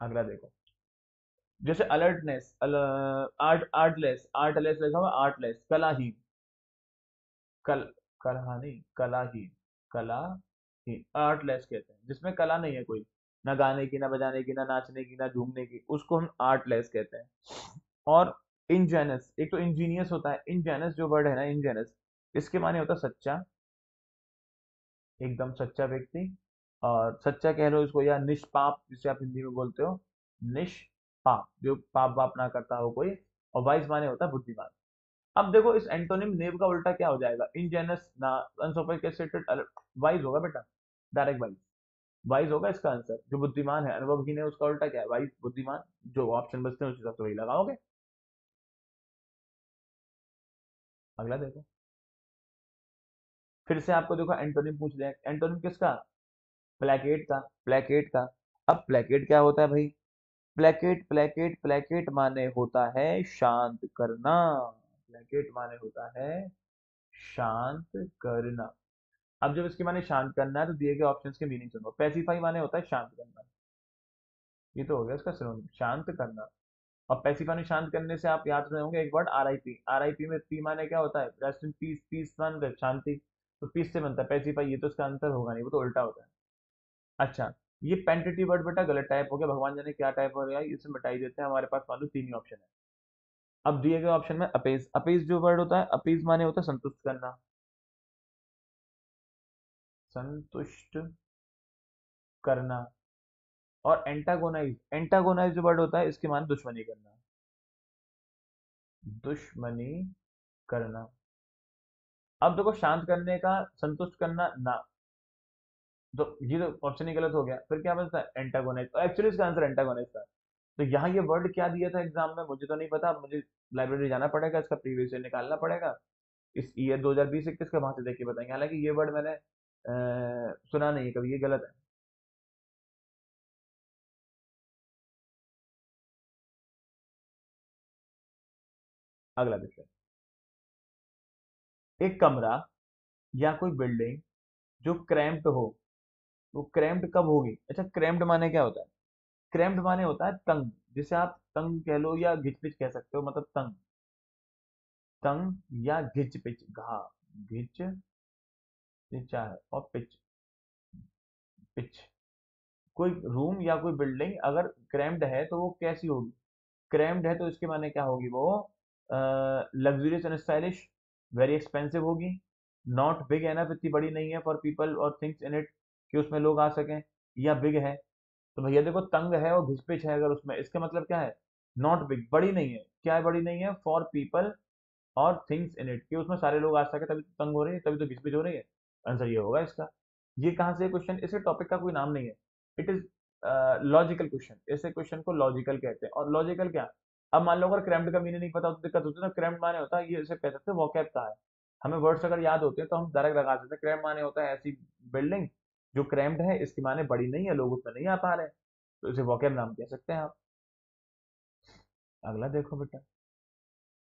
अगला देखो, जैसे अलर्टनेस, आर्टलेस, आर्टलेस लिखा हुआ, आर्टलेस, कलाहीन। कल कलानी, कलाहीन, कलाहीन, आर्टलेस कहते हैं जिसमें कला नहीं है कोई, ना गाने की, ना बजाने की, ना नाचने की, ना झूमने की, उसको हम आर्टलेस कहते हैं। और इनजेनस, एक तो इंजीनियस होता है। इनजेनस जो वर्ड है ना, इनजेनस, इसके माने होता है सच्चा, एकदम सच्चा व्यक्ति, और सच्चा कह लो इसको, या निष्पाप जिसे आप हिंदी में बोलते हो, निष्पाप, जो पाप वाप ना करता हो कोई। और वाइज माने होता है बुद्धिमान। अब देखो इस एंटोनिम नेव का उल्टा क्या हो जाएगा, इनजेनस ना, अनसोफिस्टिकेटेड, वाइज होगा बेटा, डायरेक्ट वाइज। वाइज होगा इसका आंसर, जो बुद्धिमान है, अनुभवहीन है, उसका उल्टा क्या है, वाइज, बुद्धिमान। जो ऑप्शन बचते हैं उस हिसाब से वही लगाओगे। अगला देखो, फिर से आपको देखो एंटोनिम पूछ लिया, एंटोनिम किसका, प्लेकेट का, प्लेकेट का। अब प्लेकेट क्या होता है भाई, प्लेकेट प्लेकेट प्लेकेट माने होता है शांत करना। प्लेकेट माने होता है शांत करना। अब जब इसके माने शांत करना है तो दिए गए ऑप्शंस के मीनिंग सुनो। पैसिफाई माने होता है शांत करना, ये तो हो गया इसका सिनोनिम, शांत करना। और पैसिफाई शांत करने से आप याद रहे होंगे एक वर्ड आरआईपी, आरआईपी में पी माने क्या होता है, रेस्ट इन पीस, पीस मान शांति, तो पीस से बनता है पैसिफाई, ये तो इसका आंसर होगा नहीं, वो तो उल्टा होता है। अच्छा, ये पेंटेटिव वर्ड बेटा गलत टाइप हो गया, भगवान जाने क्या टाइप हो गया, इसे मिटाई देते हैं, हमारे पास मान लो तीन ही ऑप्शन है। अब दिए गए ऑप्शन में अपेज, अपेज जो वर्ड होता है, अपेज माने होता है संतुष्ट करना, संतुष्ट करना। और एंटागोनाइज, एंटागोनाइज जो वर्ड होता है इसके माने दुश्मनी करना, दुश्मनी करना। अब देखो शांत करने का, संतुष्ट करना ना, तो ये तो ऑप्शन ही गलत हो गया, फिर क्या बचता है एंटागोनाइज, एक्चुअली इसका आंसर एंटागोनाइज था। तो यहाँ ये वर्ड क्या दिया था एग्जाम में मुझे तो नहीं पता, अब मुझे लाइब्रेरी जाना पड़ेगा, इसका प्रीवियस ईयर निकालना पड़ेगा, इस ईयर 2020-21 का, वहां से देख के बताएंगे। हालांकि ये वर्ड मैंने सुना नहीं है कभी, ये गलत है। अगला विषय, एक कमरा या कोई बिल्डिंग जो क्रैम्प्ड हो, वो क्रैम्प्ड कब होगी। अच्छा, क्रैम्प्ड माने क्या होता है, क्रैम्प्ड माने होता है तंग, जिसे आप तंग कह लो या घिच पिच कह सकते हो, मतलब तंग, तंग या घिच पिच, घा, घिच पिचा है, और पिच, पिच। कोई रूम या कोई बिल्डिंग अगर क्रैम्प्ड है तो वो कैसी होगी, क्रैम्प्ड है तो इसके माने क्या होगी, वो luxurious and stylish, very expensive होगी, नॉट बिग एनफ, इतनी बड़ी नहीं है, फॉर पीपल और थिंग्स इन इट, कि उसमें लोग आ सकें, या बिग है। तो भैया देखो तंग है और घिसपिच है, अगर उसमें, इसका मतलब क्या है, नॉट बिग, बड़ी नहीं है, क्या है, बड़ी नहीं है, फॉर पीपल और थिंग्स इन इट, कि उसमें सारे लोग आ सके, तभी तो तंग हो रही है, तभी तो घिसपिच हो रही है। आंसर ये होगा इसका। ये कहाँ से क्वेश्चन, इसे टॉपिक का कोई नाम नहीं है, इट इज लॉजिकल क्वेश्चन, ऐसे क्वेश्चन को लॉजिकल कहते हैं। और लॉजिकल क्या, अब मान लो अगर क्रैम्प्ड का मीनिंग नहीं पता तो दिक्कत होती है ना, क्रैम्प्ड माने होता है, ये इसे कह सकते हैं वोकैब का है, हमें वर्ड्स अगर याद होते हैं तो हम डायरेक्ट लगा सकते हैं, क्रैम्प माने होता है ऐसी बिल्डिंग जो क्रैम्प्ड है, इसके माने बड़ी नहीं है, लोग उसमें नहीं आ पा रहे हैं, तो इसे वोकैब नाम कह सकते हैं आप। अगला देखो बेटा,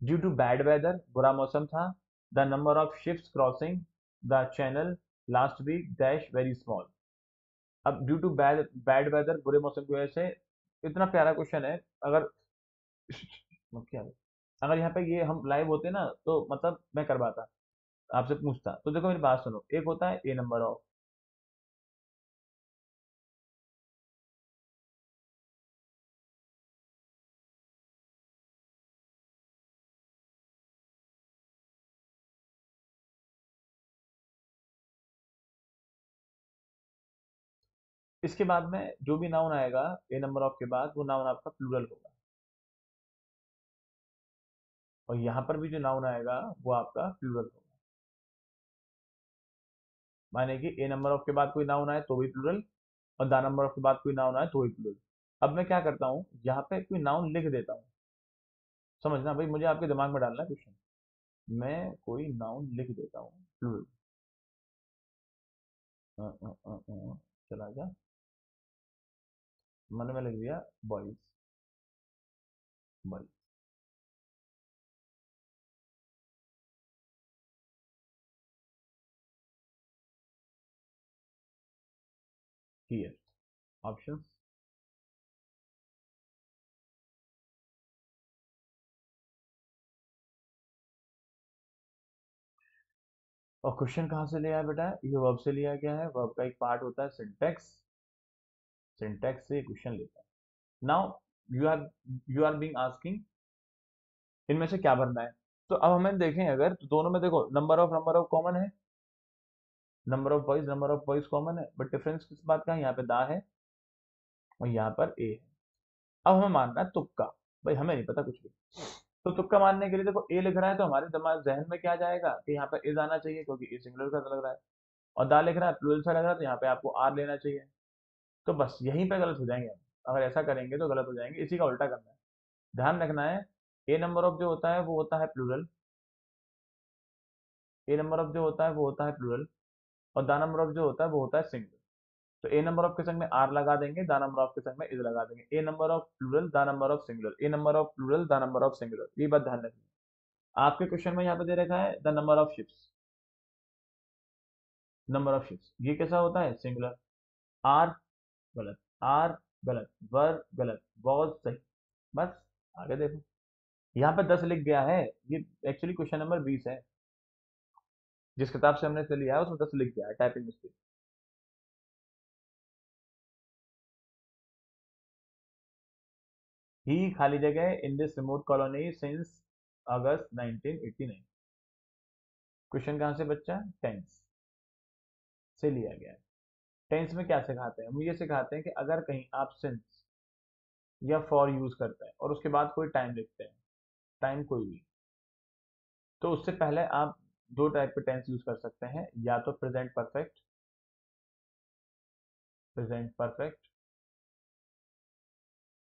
ड्यू टू बैड वेदर, बुरा मौसम था, the number of ships crossing the channel last week dash very small. अब due to bad bad weather, बुरे मौसम की वजह से, इतना प्यारा क्वेश्चन है, अगर क्या है? अगर यहाँ पे ये हम लाइव होते ना तो मतलब मैं करवाता, आपसे पूछता। तो देखो मेरी बात सुनो, एक होता है ए नंबर ऑफ, इसके बाद में जो भी नाउन आएगा ए नंबर ऑफ के बाद, वो नाउन आपका प्लूरल होगा, और यहाँ पर भी जो नाउन आएगा वो आपका प्लूरल होगा। माने कि ए नंबर ऑफ के बाद कोई नाउन आए तो भी प्लूरल, और द नंबर ऑफ के बाद कोई नाउन आए तो भी प्लूरल। अब मैं क्या करता हूँ, यहाँ पे कोई नाउन लिख देता हूँ, समझना भाई, मुझे आपके दिमाग में डालना है क्वेश्चन, मैं कोई नाउन लिख देता हूँ प्लूरल, चला गया, मन में लिख दिया बॉयज, बॉयज, हियर, ऑप्शंस। और क्वेश्चन कहाँ से लिया है बेटा, ये वर्ब से लिया गया है, वर्ब का एक पार्ट होता है सिंटेक्स, सिंटेक्स से क्वेश्चन लेता है। Now you are being asking इनमें से क्या भरना है। तो अब हमें देखें, अगर तो दोनों में देखो नंबर ऑफ कॉमन है, नंबर ऑफ बॉयज कॉमन है, बट डिफरेंस किस बात का है, यहाँ पे दा है और यहाँ पर ए है। अब हमें मानना है तुक्का, भाई हमें नहीं पता कुछ भी। तो तुक्का मानने के लिए देखो ए लिख रहा है तो हमारे दिमाग जहन में क्या जाएगा कि यहाँ पर इज आना चाहिए क्योंकि ए सिंगुलर का लग रहा है, और दा लिख रहा है प्लूरल सा लग रहा है तो यहाँ पे आपको आर लेना चाहिए। तो बस यहीं पे गलत हो जाएंगे हम, अगर ऐसा करेंगे तो गलत हो जाएंगे, इसी का उल्टा करना है। ध्यान रखना है, ए नंबर ऑफ जो होता है वो होता है प्लूरल, ए नंबर ऑफ जो होता है वो होता है प्लूरल, और दा नंबर ऑफ जो होता है वो होता है सिंगुलर। तो ए नंबर ऑफ के संग में आर लगा देंगे, दा नंबर ऑफ के संग में इज लगा देंगे। A number of plural the number of singular, a number of plural the number of singular, ये बात ध्यान रखनी है। आपके क्वेश्चन में यहाँ पे दे रखा है the number of ships, number of ships ये कैसा होता है, सिंगुलर। आर गलत, आर गलत, वर गलत, वॉज सही। बस आगे देखो, यहाँ पे 10 लिख गया है, ये एक्चुअली क्वेश्चन नंबर 20 है, जिस किताब से हमने इसे लिया है उसमें 10 लिख गया है, टाइपिंग मिस्टेक। ही खाली जगह in this remote colony since August 1989। Question कहाँ से बच्चा, टेंस से लिया गया है। टेंस में क्या सिखाते हैं, हम ये सिखाते हैं कि अगर कहीं आप सिंस या फॉर यूज करते हैं और उसके बाद कोई टाइम लिखते हैं, टाइम कोई भी, तो उससे पहले आप दो टाइप के टेंस यूज कर सकते हैं, या तो प्रेजेंट परफेक्ट, प्रेजेंट परफेक्ट,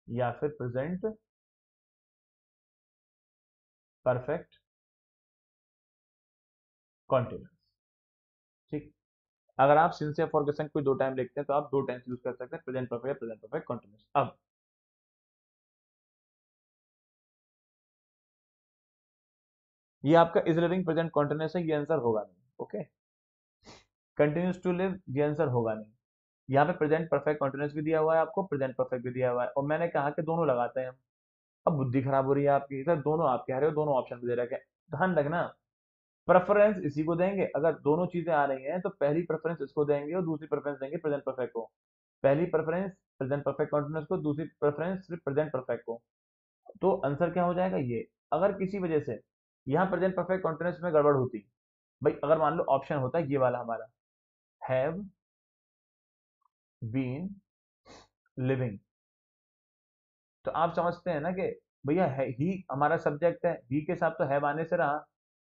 या फिर प्रेजेंट परफेक्ट कॉन्टिन्यूस। ठीक, अगर आप सिंस या फॉर के संग कोई दो टाइम लिखते हैं तो आप दो टेंस यूज कर सकते हैं, present perfect, present perfect continuous. अब ये आपका इज लिविंग प्रेजेंट कॉन्टिन्यूस है, ये आंसर होगा नहीं। ओके, कंटिन्यूस टू लिव, ये आंसर होगा नहीं। यहाँ पे प्रेजेंट परफेक्ट कॉन्टिन्यूस भी दिया हुआ है आपको, प्रेजेंट परफेक्ट भी दिया हुआ है, और मैंने कहा कि दोनों लगाते हैं हम। अब बुद्धि खराब हो रही है आपकी, सर दोनों आप कह रहे हो, दोनों ऑप्शन भी दे रखे हैं। ध्यान रखना, प्रेफरेंस इसी को देंगे, अगर दोनों चीजें आ रही हैं तो पहली प्रेफरेंस इसको देंगे और दूसरी प्रेफरेंस देंगे प्रेजेंट परफेक्ट को। पहली प्रेफरेंस प्रेजेंट परफेक्ट कॉन्टिन्यूस को, दूसरी प्रेफरेंस सिर्फ प्रेजेंट परफेक्ट को। तो आंसर क्या हो जाएगा ये, अगर किसी वजह से यहाँ प्रेजेंट परफेक्ट कॉन्टिन्यूस में गड़बड़ होती, भाई अगर मान लो ऑप्शन होता है ये वाला हमारा, हैव बीन लिविंग, तो आप समझते हैं ना कि भैया है ही हमारा सब्जेक्ट है, ही के साथ तो हैव आने से रहा,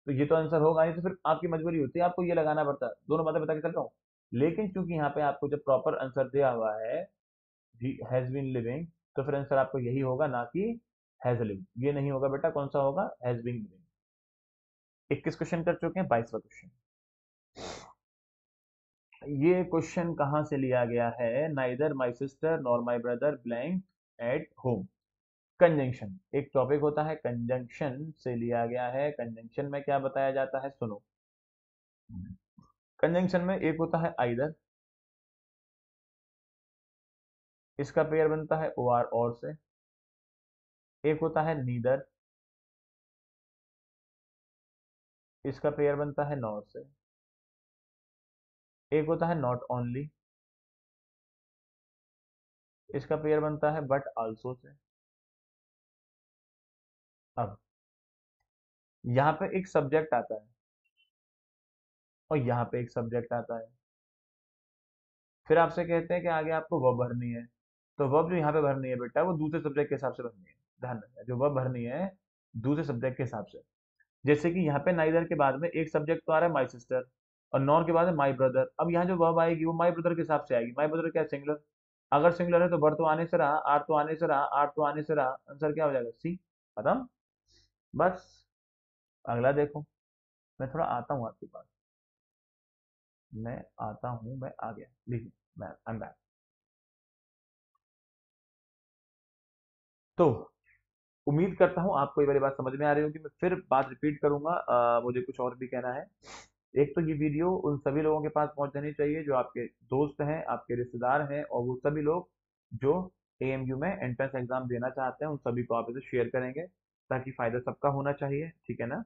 तो ये तो आंसर होगा नहीं, तो फिर आपकी मजबूरी होती है आपको ये लगाना पड़ता है। दोनों बातें बता के चल रहा हूँ, लेकिन चूंकि यहाँ पे आपको जब प्रॉपर आंसर दिया हुआ है हैज बीन लिविंग, तो फिर आंसर आपको यही होगा, ना कि हैज लिव्ड। ये नहीं होगा बेटा, कौन सा होगा, हैज बीन लिविंग। 21 क्वेश्चन कर चुके हैं, 22वां क्वेश्चन। ये क्वेश्चन कहाँ से लिया गया है, neither my sister nor my brother blank at home. Conjunction एक टॉपिक होता है, कंजंक्शन से लिया गया है। कंजंक्शन में क्या बताया जाता है, सुनो। कंजंक्शन में एक होता है आइदर, इसका पेयर बनता है ओ आर और से। एक होता है नीदर, इसका पेयर बनता है नॉर से। एक होता है नॉट ओनली, इसका पेयर बनता है बट आल्सो से। अब यहाँ पे एक सब्जेक्ट आता है और यहाँ पे एक सब्जेक्ट आता है, फिर आपसे कहते हैं कि आगे आपको वर्ब भरनी है। तो वर्ब जो यहाँ पे भरनी है बेटा वो दूसरे सब्जेक्ट के हिसाब से भरनी है। ध्यान रखना, जो वर्ब भरनी है दूसरे सब्जेक्ट के हिसाब से। जैसे कि यहाँ पे नाइदर के बाद में एक सब्जेक्ट तो आ रहा है माई सिस्टर, और नॉर के बाद में माई ब्रदर। अब यहाँ जो वर्ब आएगी वो माई ब्रदर के हिसाब से आएगी। माई ब्रदर क्या, सिंगुलर। अगर सिंगुलर है तो बर तो आने से रहा, आर तो आने से रहा, आर तो आने से रहा, आंसर क्या हो जाएगा, सी। खत्म, बस। अगला देखो, मैं थोड़ा आता हूँ आपके पास, मैं आता हूँ, मैं आ गया, देखिए मैं आई एम बैक। तो उम्मीद करता हूँ आपको ये वाली बात समझ में आ रही होगी। मैं फिर बात रिपीट करूंगा, मुझे कुछ और भी कहना है। एक तो ये वीडियो उन सभी लोगों के पास पहुंच जानी चाहिए जो आपके दोस्त हैं, आपके रिश्तेदार हैं, और वो सभी लोग जो एएमयू में एंट्रेंस एग्जाम देना चाहते हैं, उन सभी को आप इसे शेयर करेंगे, ताकि फायदा सबका होना चाहिए, ठीक है ना।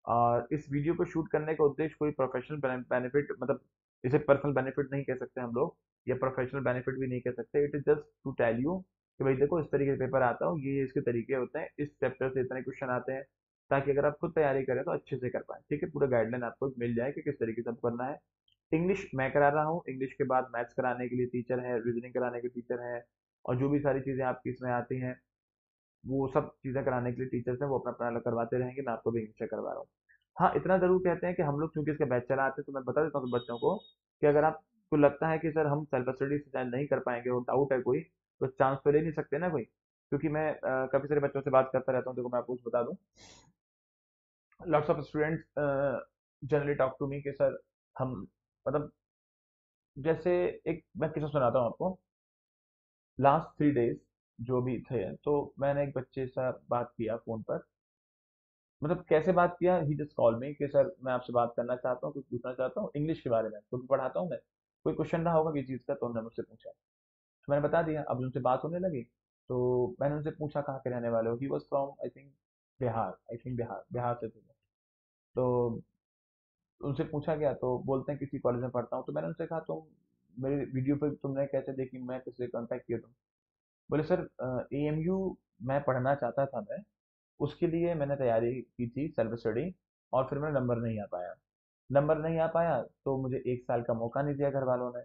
और इस वीडियो को शूट करने का उद्देश्य कोई प्रोफेशनल बेनिफिट, मतलब इसे पर्सनल बेनिफिट नहीं कह सकते हम लोग, या प्रोफेशनल बेनिफिट भी नहीं कह सकते। It is just to tell you कि भाई देखो इस तरीके के पेपर आता हो, ये इसके तरीके होते हैं, इस चैप्टर से इतने क्वेश्चन आते हैं, ताकि अगर आप खुद तैयारी करें तो अच्छे से कर पाए, ठीक है। पूरा गाइडलाइन आपको मिल जाए कि किस तरीके से आपको करना है। इंग्लिश मैं करा रहा हूँ, इंग्लिश के बाद मैथ्स कराने के लिए टीचर है, रीजनिंग कराने के टीचर है, और जो भी सारी चीज़ें आपकी इसमें आती हैं वो सब चीज़ें कराने के लिए टीचर्स हैं, वो अपना अपना अलग करवाते रहेंगे, मैं आपको भी इंग्लिश से करवा रहा हूँ। हाँ, इतना ज़रूर कहते हैं कि हम लोग चूंकि इसका बैच चलाते हैं, तो मैं बता देता हूँ बच्चों को कि अगर आपको लगता है कि सर हम सेल्फ स्टडी से शायद नहीं कर पाएंगे और डाउट है कोई, तो चांस तो ले नहीं सकते ना कोई, क्योंकि मैं काफ़ी सारे बच्चों से बात करता रहता हूँ। देखो मैं आपको कुछ बता दूँ, lots of students generally talk to me कि सर हम मतलब जैसे एक मैं किस्सा सुनाता हूँ आपको। लास्ट 3 डेज जो भी थे, तो मैंने एक बच्चे से बात किया फोन पर। मतलब कैसे बात किया, ही जस्ट कॉल मी कि सर मैं आपसे बात करना चाहता हूँ, कुछ पूछना चाहता हूँ इंग्लिश के बारे में, क्योंकि पढ़ाता हूँ मैं, कोई क्वेश्चन रहा होगा किसी चीज़ का, तो उन्होंने मुझसे पूछा, तो मैंने बता दिया। अब उनसे बात होने लगी, तो मैंने उनसे पूछा कहाँ के रहने वाले हो, he was from I think Bihar, I think Bihar, Bihar से थे वो। तो उनसे पूछा गया, तो बोलते हैं किसी कॉलेज में पढ़ता हूँ। तो मैंने उनसे कहा तुम मेरी वीडियो पे तुमने कैसे देखी, मैं किससे कांटेक्ट किया तुम? बोले सर एएमयू मैं पढ़ना चाहता था मैं, उसके लिए मैंने तैयारी की थी सेल्फ स्टडी, और फिर मेरा नंबर नहीं आ पाया। नंबर नहीं आ पाया तो मुझे 1 साल का मौका नहीं दिया घर वालों ने,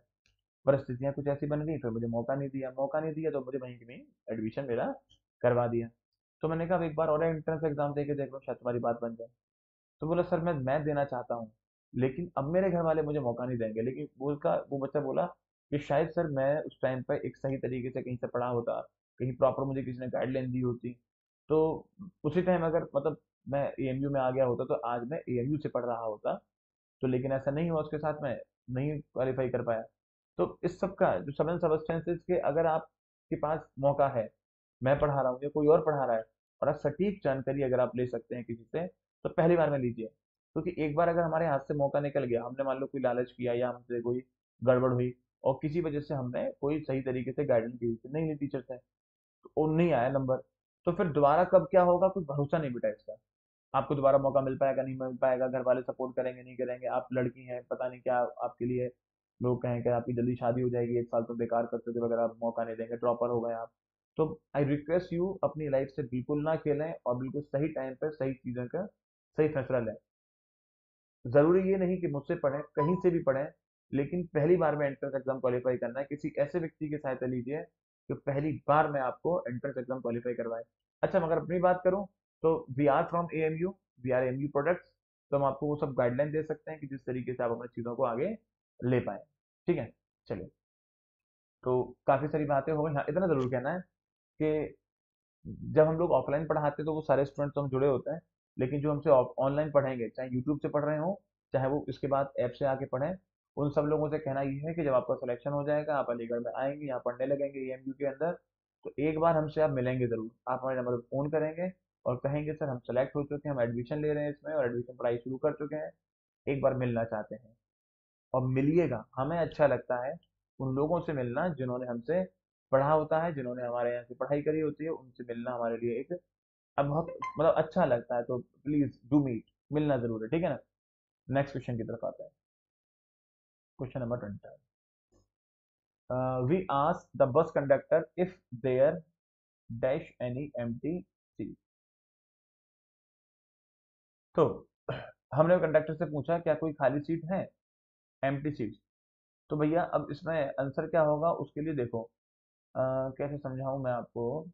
परिस्थितियां कुछ ऐसी बन गई, फिर मुझे मौका नहीं दिया तो मुझे वहीं की वहीं एडमिशन मेरा करवा दिया। तो मैंने कहा अब एक बार और एंट्रेंस एग्जाम दे के देख लो, शायद तुम्हारी बात बन जाए। तो बोला सर मैं देना चाहता हूँ, लेकिन अब मेरे घर वाले मुझे मौका नहीं देंगे। लेकिन वो बच्चा बोला कि शायद सर मैं उस टाइम पर एक सही तरीके से कहीं से पढ़ा होता, कहीं प्रॉपर मुझे किसी ने गाइडलाइन दी होती, तो उसी टाइम अगर मतलब मैं एएमयू में आ गया होता, तो आज मैं एएमयू से पढ़ रहा होता। तो लेकिन ऐसा नहीं हुआ, उसके साथ में नहीं क्वालिफाई कर पाया। तो इस सब का जो सडन सबस्टेंसेस के, अगर आपके पास मौका है, मैं पढ़ा रहा हूँ या कोई और पढ़ा रहा है, और आप सटीक जानकारी अगर आप ले सकते हैं किसी से, तो पहली बार में लीजिए। क्योंकि एक बार अगर हमारे हाथ से मौका निकल गया, हमने मान लो कोई लालच किया या हमसे कोई गड़बड़ हुई, और किसी वजह से हमने कोई सही तरीके से गाइडेंस की नहीं ली टीचर से, तो वो नहीं आया नंबर, तो फिर दोबारा कब क्या होगा कोई भरोसा नहीं बेटा इसका। आपको दोबारा मौका मिल पाएगा नहीं मिल पाएगा, घर वाले सपोर्ट करेंगे नहीं करेंगे, आप लड़की हैं पता नहीं क्या आपके लिए, लोग कहें कि आपकी जल्दी शादी हो जाएगी, 1 साल तो बेकार करते थे वगैरह, आप मौका नहीं देंगे, ड्रॉपर हो गए आप। तो आई रिक्वेस्ट यू अपनी लाइफ से बिल्कुल ना खेलें, और बिल्कुल सही टाइम पर सही चीज़ों का सही फैसला लें। ज़रूरी ये नहीं कि मुझसे पढ़ें, कहीं से भी पढ़ें, लेकिन पहली बार में एंट्रेंस एग्जाम क्वालिफाई करना है, किसी ऐसे व्यक्ति की सहायता लीजिए जो पहली बार में आपको एंट्रेंस एग्जाम क्वालिफाई करवाए। अच्छा, मगर अपनी बात करूं, तो we are from AMU, we are AMU products, तो हम आपको वो सब गाइडलाइन दे सकते हैं कि जिस तरीके से आप अपनी चीज़ों को आगे ले पाए। ठीक है, चलिए। तो काफ़ी सारी बातें हो गई, हाँ इतना ज़रूर कहना है कि जब हम लोग ऑफलाइन पढ़ाते हैं तो वो सारे स्टूडेंट तो हम जुड़े होते हैं, लेकिन जो हमसे ऑनलाइन पढ़ेंगे, चाहे यूट्यूब से पढ़ रहे हो, चाहे वो इसके बाद ऐप से आके पढ़ें, उन सब लोगों से कहना ये है कि जब आपका सिलेक्शन हो जाएगा, आप अलीगढ़ में आएंगे, यहाँ पढ़ने लगेंगे एएमयू के अंदर, तो एक बार हमसे आप मिलेंगे ज़रूर, आप हमारे नंबर पर फ़ोन करेंगे और कहेंगे सर हम सेलेक्ट हो चुके हैं, हम एडमिशन ले रहे हैं इसमें और एडमिशन पढ़ाई शुरू कर चुके हैं, एक बार मिलना चाहते हैं। और मिलिएगा, हमें अच्छा लगता है उन लोगों से मिलना जिन्होंने हमसे पढ़ा होता है, जिन्होंने हमारे यहाँ से पढ़ाई करी होती है, उनसे मिलना हमारे लिए एक अब बहुत मतलब अच्छा लगता है। तो प्लीज डू मीट, मिलना जरूर है, ठीक है ना। नेक्स्ट क्वेश्चन की तरफ आते हैं, question number 20। We ask the bus conductor if there dash any empty seat. तो हमने कंडक्टर से पूछा क्या कोई खाली सीट है, एम्प्टी सीट। तो भैया अब इसमें आंसर क्या होगा उसके लिए देखो, कैसे समझाऊं मैं आपको।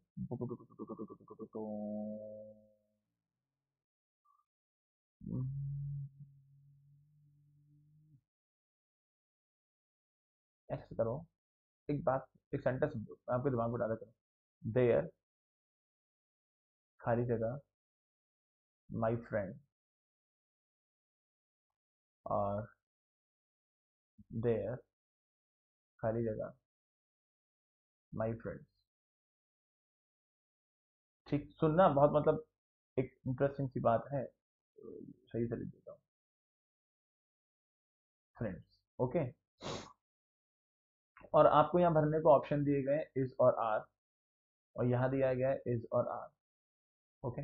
ऐसे करो, एक बात, एक सेंटेंस समझो, मैं आपके दिमाग में डाला करो, देयर खाली जगह, माई फ्रेंड, और देयर खाली जगह, माई फ्रेंड्स। ठीक सुनना, बहुत मतलब एक इंटरेस्टिंग सी बात है, तो सही से लिख देता हूँ, फ्रेंड्स। ओके। और आपको यहाँ भरने को ऑप्शन दिए गए इज और आर, और यहाँ दिया गया है इज और आर। ओके।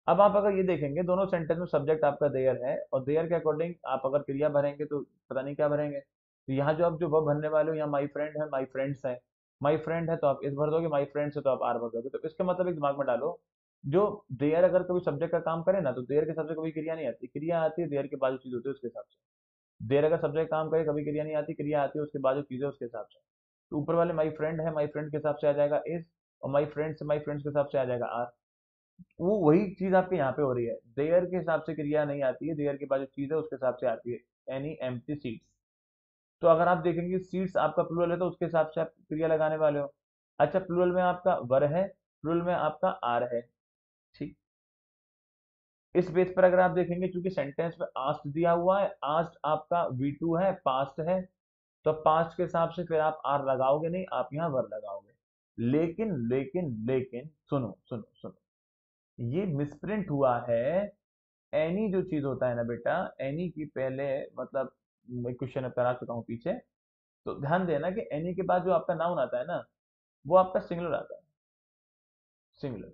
अब आप अगर ये देखेंगे दोनों सेंटेंस में सब्जेक्ट आपका देयर है, और देयर के अकॉर्डिंग आप अगर क्रिया भरेंगे तो पता नहीं क्या भरेंगे। तो यहाँ जो आप जो वर्ब भरने वाले हो, यहाँ माई फ्रेंड है, माई फ्रेंड्स है, माई फ्रेंड है तो आप इस भर दोगे, माई फ्रेंड्स है तो आप आर भर दोगे। तो इसका मतलब एक दिमाग में डालो, जो देयर अगर कभी सब्जेक्ट का काम करे ना, तो देयर के हिसाब से कभी क्रिया नहीं आती, क्रिया आती है देयर के बाद जो चीज होती है उसके हिसाब से। देयर अगर सब्जेक्ट काम करे कभी क्रिया नहीं आती, क्रिया आती है उसके बाद जो चीज़ है उसके हिसाब से। तो ऊपर वाले माई फ्रेंड है, माई फ्रेंड के हिसाब से आ जाएगा इज, और माई फ्रेंड से माई फ्रेंड्स के हिसाब से आ जाएगा आर। वो वही चीज आपके यहाँ पे हो रही है, देयर के हिसाब से क्रिया नहीं आती है, देयर के बाद जो चीज है उसके हिसाब से आती है, एनी एम्प्टी सीट्स। तो अगर आप देखेंगे सीट्स आपका प्लूरल है तो उसके हिसाब से आप क्रिया लगाने वाले हो। अच्छा, प्लूरल में आपका वर है, प्लूरल में आपका आर है, ठीक। इस बेस पर अगर आप देखेंगे, क्योंकि सेंटेंस में आस्ट दिया हुआ है, आस्ट आपका V2 है, पास्ट है, तो पास्ट के हिसाब से फिर आप आर लगाओगे नहीं, आप यहाँ वर लगाओगे। लेकिन लेकिन लेकिन सुनो सुनो सुनो, ये मिसप्रिंट हुआ है। एनी जो चीज होता है ना बेटा, एनी की पहले मतलब मैं क्वेश्चन करा चुका हूँ पीछे, तो ध्यान देना कि एनी के बाद जो आपका नाउन आता है ना, वो आपका सिंगुलर आता है, सिंगुलर।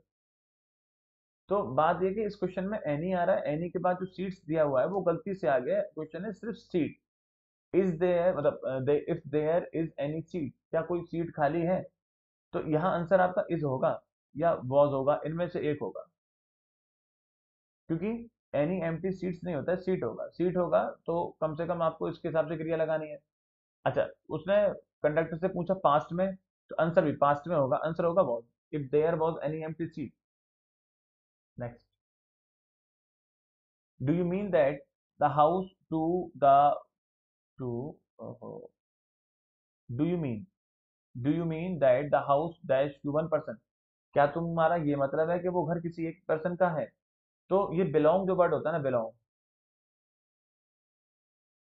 तो बात ये कि इस क्वेश्चन में एनी आ रहा है, एनी के बाद जो सीट्स दिया हुआ है वो गलती से आ गया, क्वेश्चन है सिर्फ सीट। इज देयर मतलब if there is any seat, क्या कोई सीट खाली है, तो यहाँ आंसर आपका इज होगा या वॉज होगा, इनमें से एक होगा, क्योंकि एनी एम्प्टी सीट्स नहीं होता है, सीट होगा, सीट होगा तो कम से कम आपको इसके हिसाब से क्रिया लगानी है। अच्छा, उसने कंडक्टर से पूछा पास्ट में, तो आंसर भी पास्ट में होगा, आंसर होगा was, if there was any empty seat. Next, do you mean that the house to the to do you mean do you mean that the house dash to one person, क्या तुम्हारा ये मतलब है कि वो घर किसी एक पर्सन का है। तो ये बिलोंग जो वर्ड होता है ना, बिलोंग,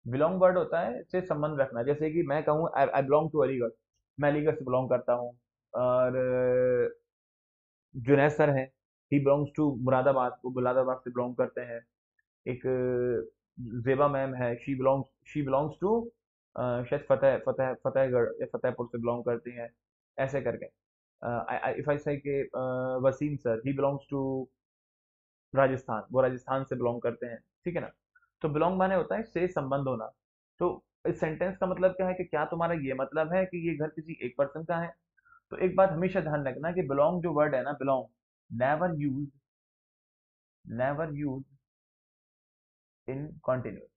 बिलोंग वर्ड होता है से संबंध रखना। जैसे कि मैं कहूँ आई आई बिलोंग टू अलीगढ़, मैं अलीगढ़ से बिलोंग करता हूँ। और जुनैद सर है, ही बिलोंग्स टू मुरादाबाद, वो मुरादाबाद से बिलोंग करते हैं। एक जेबा मैम है, शी बिलोंग्स टू शायद फतेहगढ़ या फतेहपुर से बिलोंग करती हैं, ऐसे करके। इफ आई से के Wasim sir, he belongs to Rajasthan, वो राजस्थान से बिलोंग करते हैं, ठीक है ना। तो बिलोंग माने होता है से संबंध होना। तो इस सेंटेंस का मतलब क्या है कि क्या तुम्हारा ये मतलब है कि ये घर किसी एक पर्सन का है। तो एक बात हमेशा ध्यान रखना कि बिलोंग जो वर्ड है ना, belong, never use, never use in continuous,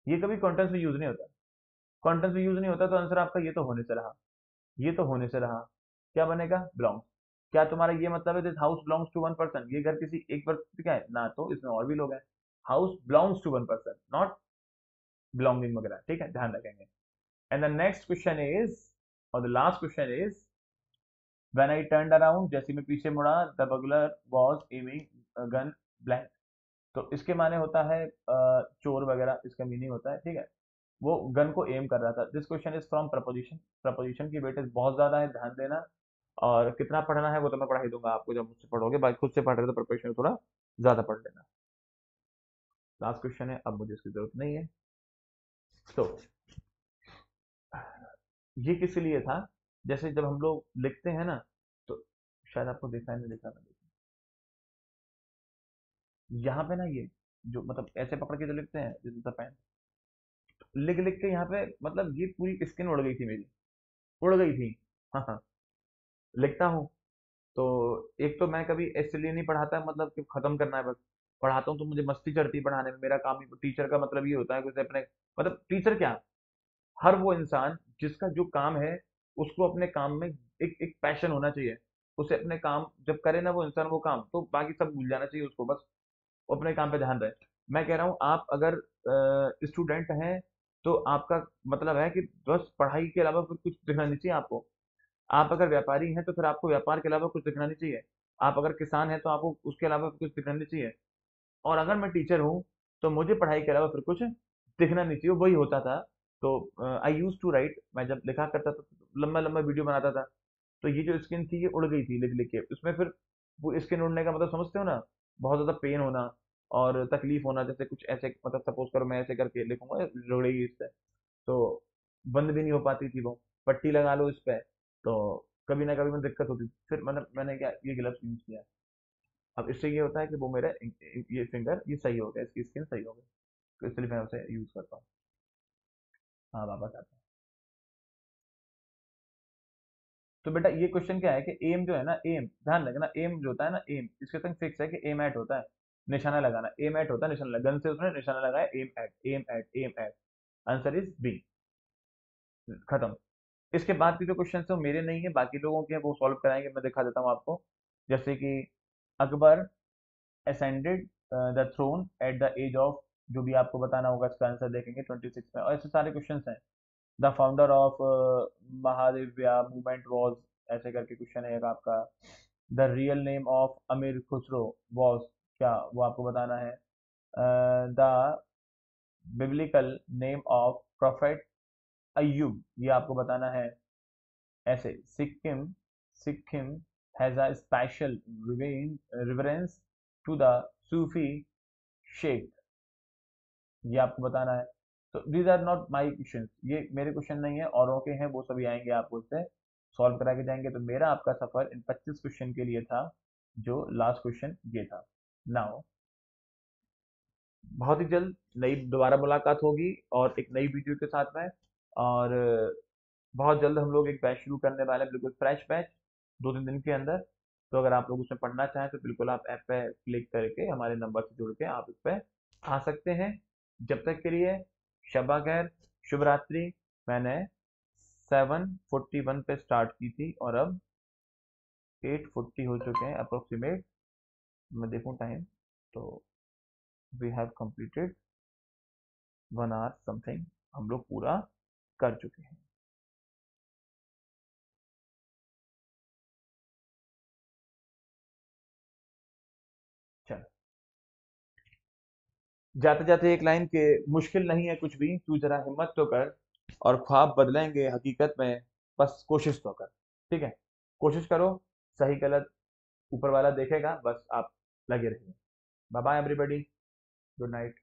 ये कभी कॉन्टेंस में यूज नहीं होता। कॉन्टेंस में यूज नहीं होता तो आंसर आपका ये तो होने से रहा, ये तो होने से रहा, क्या बनेगा, बिलोंग्स। क्या तुम्हारा ये मतलब है this house belongs to one person, ये घर किसी एक पर्सन का है ना, तो इसमें और भी लोग हैं। House belongs to one person, not belonging वगैरह, ठीक है, ध्यान रखेंगे। And the next question is, और the last question is, when I turned around, जैसे मैं पीछे मुड़ा, the bugler was aiming gun blank. तो इसके माने होता है चोर वगैरह, इसका मीनिंग होता है, ठीक है। वो गन को एम कर रहा था। This question is from preposition, preposition की वेटेज बहुत ज्यादा है, ध्यान देना। और कितना पढ़ना है वो तो मैं पढ़ा ही दूंगा आपको जब मुझसे पढ़ोगे, बाकी खुद से पढ़ रहे हो तो प्रिपरेशन थोड़ा ज्यादा पढ़ लेना। लास्ट क्वेश्चन है, अब मुझे इसकी जरूरत नहीं है। तो ये किस लिए था, जैसे जब हम लोग लिखते हैं ना, तो शायद आपको देखा है, नहीं देखा ना, यहाँ पे ना ये जो मतलब ऐसे पकड़ के जो लिखते हैं जैसे पेन, लिख लिख के यहाँ पे मतलब ये पूरी स्किन उड़ गई थी मेरी, उड़ गई थी। हाँ हाँ, लिखता हूँ तो एक तो मैं कभी इसलिए नहीं पढ़ाता मतलब कि खत्म करना है बस, पढ़ाता हूँ तो मुझे मस्ती चढ़ती है पढ़ाने में, मेरा काम ही टीचर का मतलब ये होता है कि उसे अपने मतलब टीचर क्या, हर वो इंसान जिसका जो काम है उसको अपने काम में एक पैशन होना चाहिए। उसे अपने काम जब करे ना वो इंसान वो काम, तो बाकी सब भूल जाना चाहिए उसको, बस वो अपने काम पे ध्यान रहे। मैं कह रहा हूँ आप अगर स्टूडेंट हैं तो आपका मतलब है कि बस पढ़ाई के अलावा फिर कुछ दिखना नहीं चाहिए आपको। आप अगर व्यापारी हैं तो फिर आपको व्यापार के अलावा कुछ दिखना नहीं चाहिए। आप अगर किसान हैं तो आपको उसके अलावा कुछ दिखना नहीं चाहिए। और अगर मैं टीचर हूँ तो मुझे पढ़ाई के अलावा फिर कुछ दिखना नहीं चाहिए, वही होता था। तो आई यूज टू राइट, मैं जब लिखा करता था तो लंबा लंबा वीडियो बनाता था, तो ये जो स्किन थी ये उड़ गई थी लिख लिख के उसमें। फिर वो स्किन उड़ने का मतलब समझते हो ना, बहुत ज्यादा पेन होना और तकलीफ होना, जैसे कुछ ऐसे मतलब सपोज करो मैं ऐसे करके लिखूंगा रुड़ेगी इससे, तो बंद भी नहीं हो पाती थी वो, पट्टी लगा लो इस पे, तो कभी ना कभी में दिक्कत होती थी। फिर मतलब मैंने क्या ये ग्लव्स यूज किया। अब इससे ये होता है कि वो मेरा ये फिंगर ये सही हो गया, इसकी स्किन सही हो गई, तो इसलिए मैं उसे यूज करता हूँ। हाँ वापस आता हूँ। तो बेटा ये क्वेश्चन क्या है कि एम जो है ना, एम ध्यान रखना, एम जो होता है ना, एम इसके संग फिक्स है कि एम एट होता है, निशाना लगाना, एम एट होता है निशाना गन से उसने निशाना लगाया, aim at aim at aim at, answer is B. खत्म। इसके बाद के जो क्वेश्चन है वो मेरे नहीं है, बाकी लोगों के हैं, वो सॉल्व कराएंगे। मैं दिखा देता हूँ आपको। जैसे कि Akbar ascended the throne at the age of, जो भी आपको बताना होगा इसका आंसर देखेंगे 26 में, और ऐसे सारे क्वेश्चन हैं। The founder of Mahadeviya movement was, ऐसे करके क्वेश्चन है एक आपका। द रियल नेम ऑफ अमीर खुसरो वॉज, क्या वो आपको बताना है। The biblical name of prophet Ayyub, ये आपको बताना है। ऐसे Sikkim Sikkim has a special reverence to the Sufi sheikh, ये आपको बताना है। तो these are not my question, ये मेरे क्वेश्चन नहीं है, औरों के हैं, वो सभी आएंगे आपको इससे सॉल्व करा के जाएंगे। तो मेरा आपका सफर इन 25 क्वेश्चन के लिए था, जो लास्ट क्वेश्चन ये था। नाउ बहुत ही जल्द नई दोबारा मुलाकात होगी और एक नई वीडियो के साथ में, और बहुत जल्द हम लोग एक बैच शुरू करने वाले हैं, बिल्कुल फ्रेश बैच, 2-3 दिन के अंदर। तो अगर आप लोग उसमें पढ़ना चाहें तो बिल्कुल आप ऐप पे क्लिक करके हमारे नंबर से जुड़ के आप इस पे आ सकते हैं। जब तक के लिए शबा खैर, शुभ रात्रि। मैंने 7:41 पे स्टार्ट की थी और अब 8:40 हो चुके हैं अप्रोक्सीमेट। मैं देखूं टाइम, तो we have completed 1 hour something, हम लोग पूरा कर चुके हैं। चल, जाते जाते एक लाइन के, मुश्किल नहीं है कुछ भी, तू जरा हिम्मत तो कर, और ख्वाब बदलेंगे हकीकत में, बस कोशिश तो कर। ठीक है, कोशिश करो, सही गलत ऊपर वाला देखेगा, बस आप लगे रहिए। Bye bye everybody, good night.